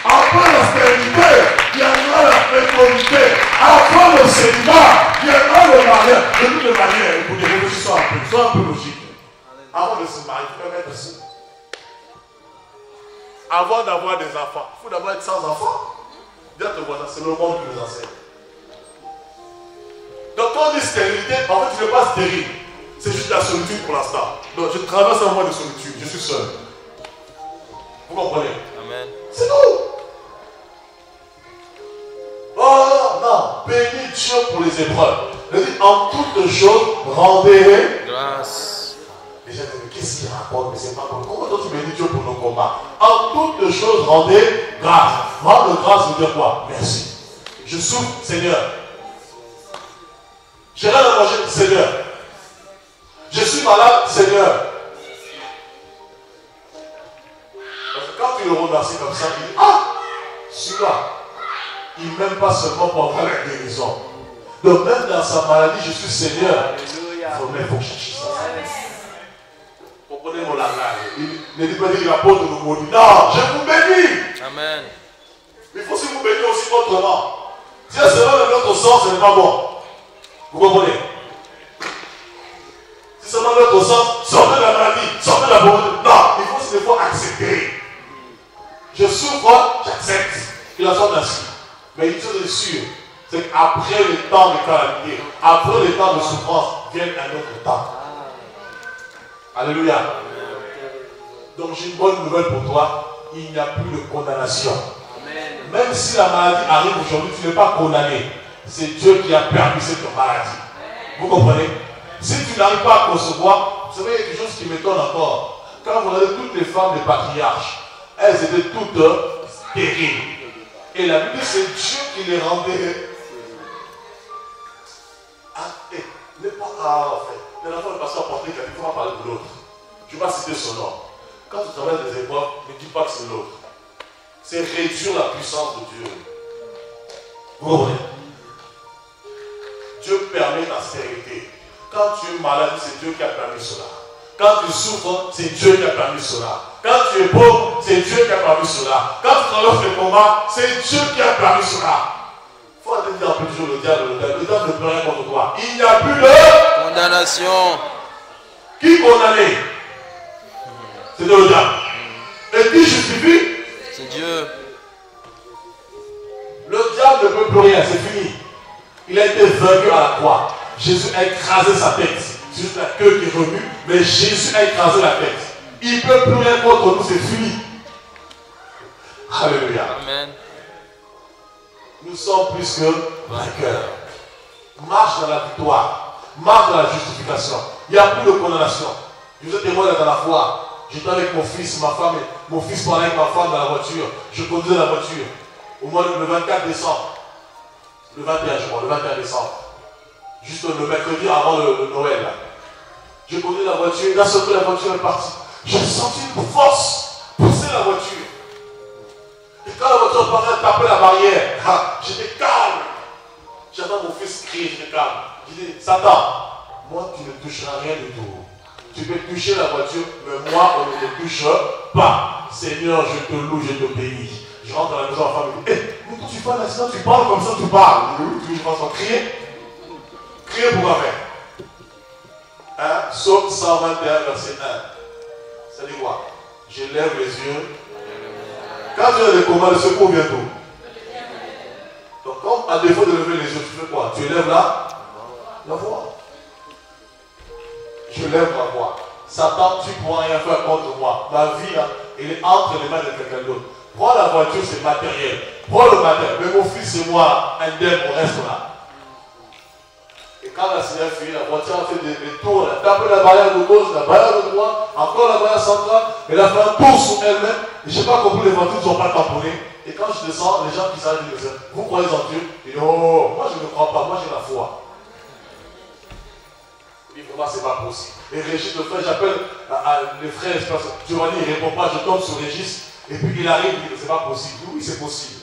Après la stérilité, viendra la fécondité. Après le célibat, viendra le mariage. De toutes les manières, écoutez, sois un peu logique. Avant de se marier, il faut mettre aussi. Avant d'avoir des enfants, il faut d'abord être sans enfants. Dis à ton voisin, c'est le monde qui nous enseigne. Donc quand on dit stérilité, en fait tu n'es pas stérile. C'est juste la solitude pour l'instant. Donc je traverse un moment de solitude, je suis seul. Vous comprenez? Amen. C'est tout. Oh non, bénis Dieu pour les épreuves. Il dit, en toutes choses, rendez grâce. Et j'ai dit, mais qu'est-ce qu'il raconte? Mais c'est pas bon. Comment toi tu bénis Dieu pour nos combats? En toutes choses, rendez grâce. Rendre grâce veut dire quoi? Merci. Je souffre, Seigneur. J'ai rien à manger, Seigneur. Je suis malade, Seigneur. Parce que quand tu le remercies comme ça, il dit, ah, celui-là, il ne m'aime pas seulement pour avoir la guérison. Donc même dans sa maladie, je suis Seigneur. Il faut chercher ça. Comprenez mon langage. Il ne dit pas dire l'apôtre nous maudit. Non, je vous bénis. Amen. Il faut aussi vous bénir aussi autrement. Si c'est seulement de notre sang, ce n'est pas bon. Vous comprenez? Si seulement de notre sang, sortez de la maladie, sortez de la pauvreté. Non, il faut aussi des fois accepter. Je souffre, j'accepte. Il en soit ainsi. Mais une chose est sûre, c'est qu'après le temps de calamité, après le temps de souffrance, vient un autre temps. Alléluia. Donc j'ai une bonne nouvelle pour toi. Il n'y a plus de condamnation. Amen. Même si la maladie arrive aujourd'hui, tu n'es pas condamné. C'est Dieu qui a permis cette maladie. Vous comprenez? Si tu n'arrives pas à concevoir, vous savez, il y a quelque chose qui m'étonne encore. Quand vous regardez toutes les femmes des patriarches, elles étaient toutes stériles. Et la Bible, c'est Dieu qui les rendait. En fait, la dernière fois, le pasteur a porté quelqu'un, il ne faut pas parler de l'autre. Je ne vais pas citer son nom. Quand tu travailles des épreuves, ne dis pas que c'est l'autre. C'est réduire la puissance de Dieu. Vous comprenez? Dieu permet la stérilité. Quand tu es malade, c'est Dieu qui a permis cela. Quand tu souffres, c'est Dieu qui a permis cela. Quand tu es pauvre, c'est Dieu qui a permis cela. Quand tu traverses le combat, c'est Dieu qui a permis cela. Il faut arrêter de dire toujours le diable ne peut rien contre toi. Il n'y a plus de condamnation. Qui condamné? C'est le diable. Et qui justifie? C'est Dieu. Le diable ne peut plus rien, c'est fini. Il a été vaincu à la croix. Jésus a écrasé sa tête. C'est juste la queue qui remue, mais Jésus a écrasé la tête. Il ne peut plus rien contre nous, c'est fini. Alléluia. Amen. Nous sommes plus que vainqueurs. Marche dans la victoire. Marche dans la justification. Il n'y a plus de condamnation. Je vous ai témoigné la dernière fois. J'étais avec mon fils, ma femme, mon fils parlait avec ma femme dans la voiture. Je conduisais la voiture. Au mois le 24 décembre. Le 21, je crois, le 21 décembre. Juste le mercredi avant le Noël. Là. Je conduisais la voiture. D'un seul coup, la voiture est partie. J'ai senti une force pousser la voiture. Et quand la voiture partait à taper la barrière, j'étais calme. J'entends mon fils crier, j'étais calme. Je dis, Satan, moi tu ne toucheras rien du tout. Tu peux toucher la voiture, mais moi on ne te touche pas. Seigneur, je te loue, je te bénis. Je rentre dans la maison, la femme me dit, hé, mais quand tu parles là, tu parles comme ça, tu parles. Tu veux que je crier? Crier pour quoi faire? Psaume 121, verset 1. Ça dit quoi? Je lève les yeux. Quand tu as des combats, le secours vient d'où? Donc, comme à défaut de lever les yeux, tu fais quoi? Tu élèves la voix. Je lève ma voix. Satan, tu ne pourras rien faire contre moi. Ma vie, là, elle est entre les mains de quelqu'un d'autre. Prends la voiture, c'est matériel. Prends le matériel. Mais mon fils et moi, indemne, on reste là. Et quand la Seigneur finit, la voiture a fait des tours. Elle a tapé la barrière de gauche, la barrière de droite, encore la barrière centrale. Elle a fait un tour sur elle-même. Et je n'ai pas compris, les voitures ne sont pas tamponnées. Et quand je descends, les gens qui s'arrêtent disent, vous croyez en Dieu? Et disent, oh, moi je ne crois pas, moi j'ai la foi. Et vraiment, c'est pas possible. Et Régis, le frère, j'appelle les frères, Giovanni, il ne répond pas, je tombe sur Régis. Et puis il arrive, il dit, c'est pas possible. Oui, c'est possible.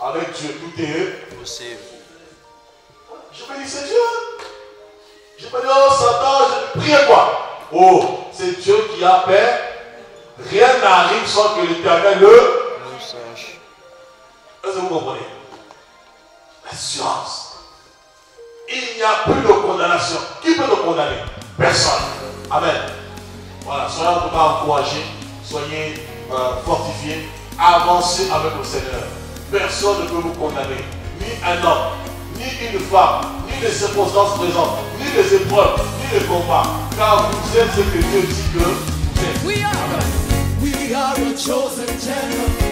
Avec Dieu, tout est possible. Je me dis, c'est Dieu. Je me dis, oh Satan, je prie quoi? Oh, c'est Dieu qui a fait. Rien n'arrive sans que l'Éternel le sache. Est-ce que vous comprenez? L'assurance. Il n'y a plus de condamnation. Qui peut te condamner? Personne. Amen. Voilà, soyez en tout cas encouragés, soyez fortifiés, avancez avec le Seigneur. Personne ne peut vous condamner. Ni un homme, ni une femme, ni les circonstances présentes, ni les épreuves, ni les combats. Car vous êtes ce que Dieu dit que vous êtes. We are a chosen generation.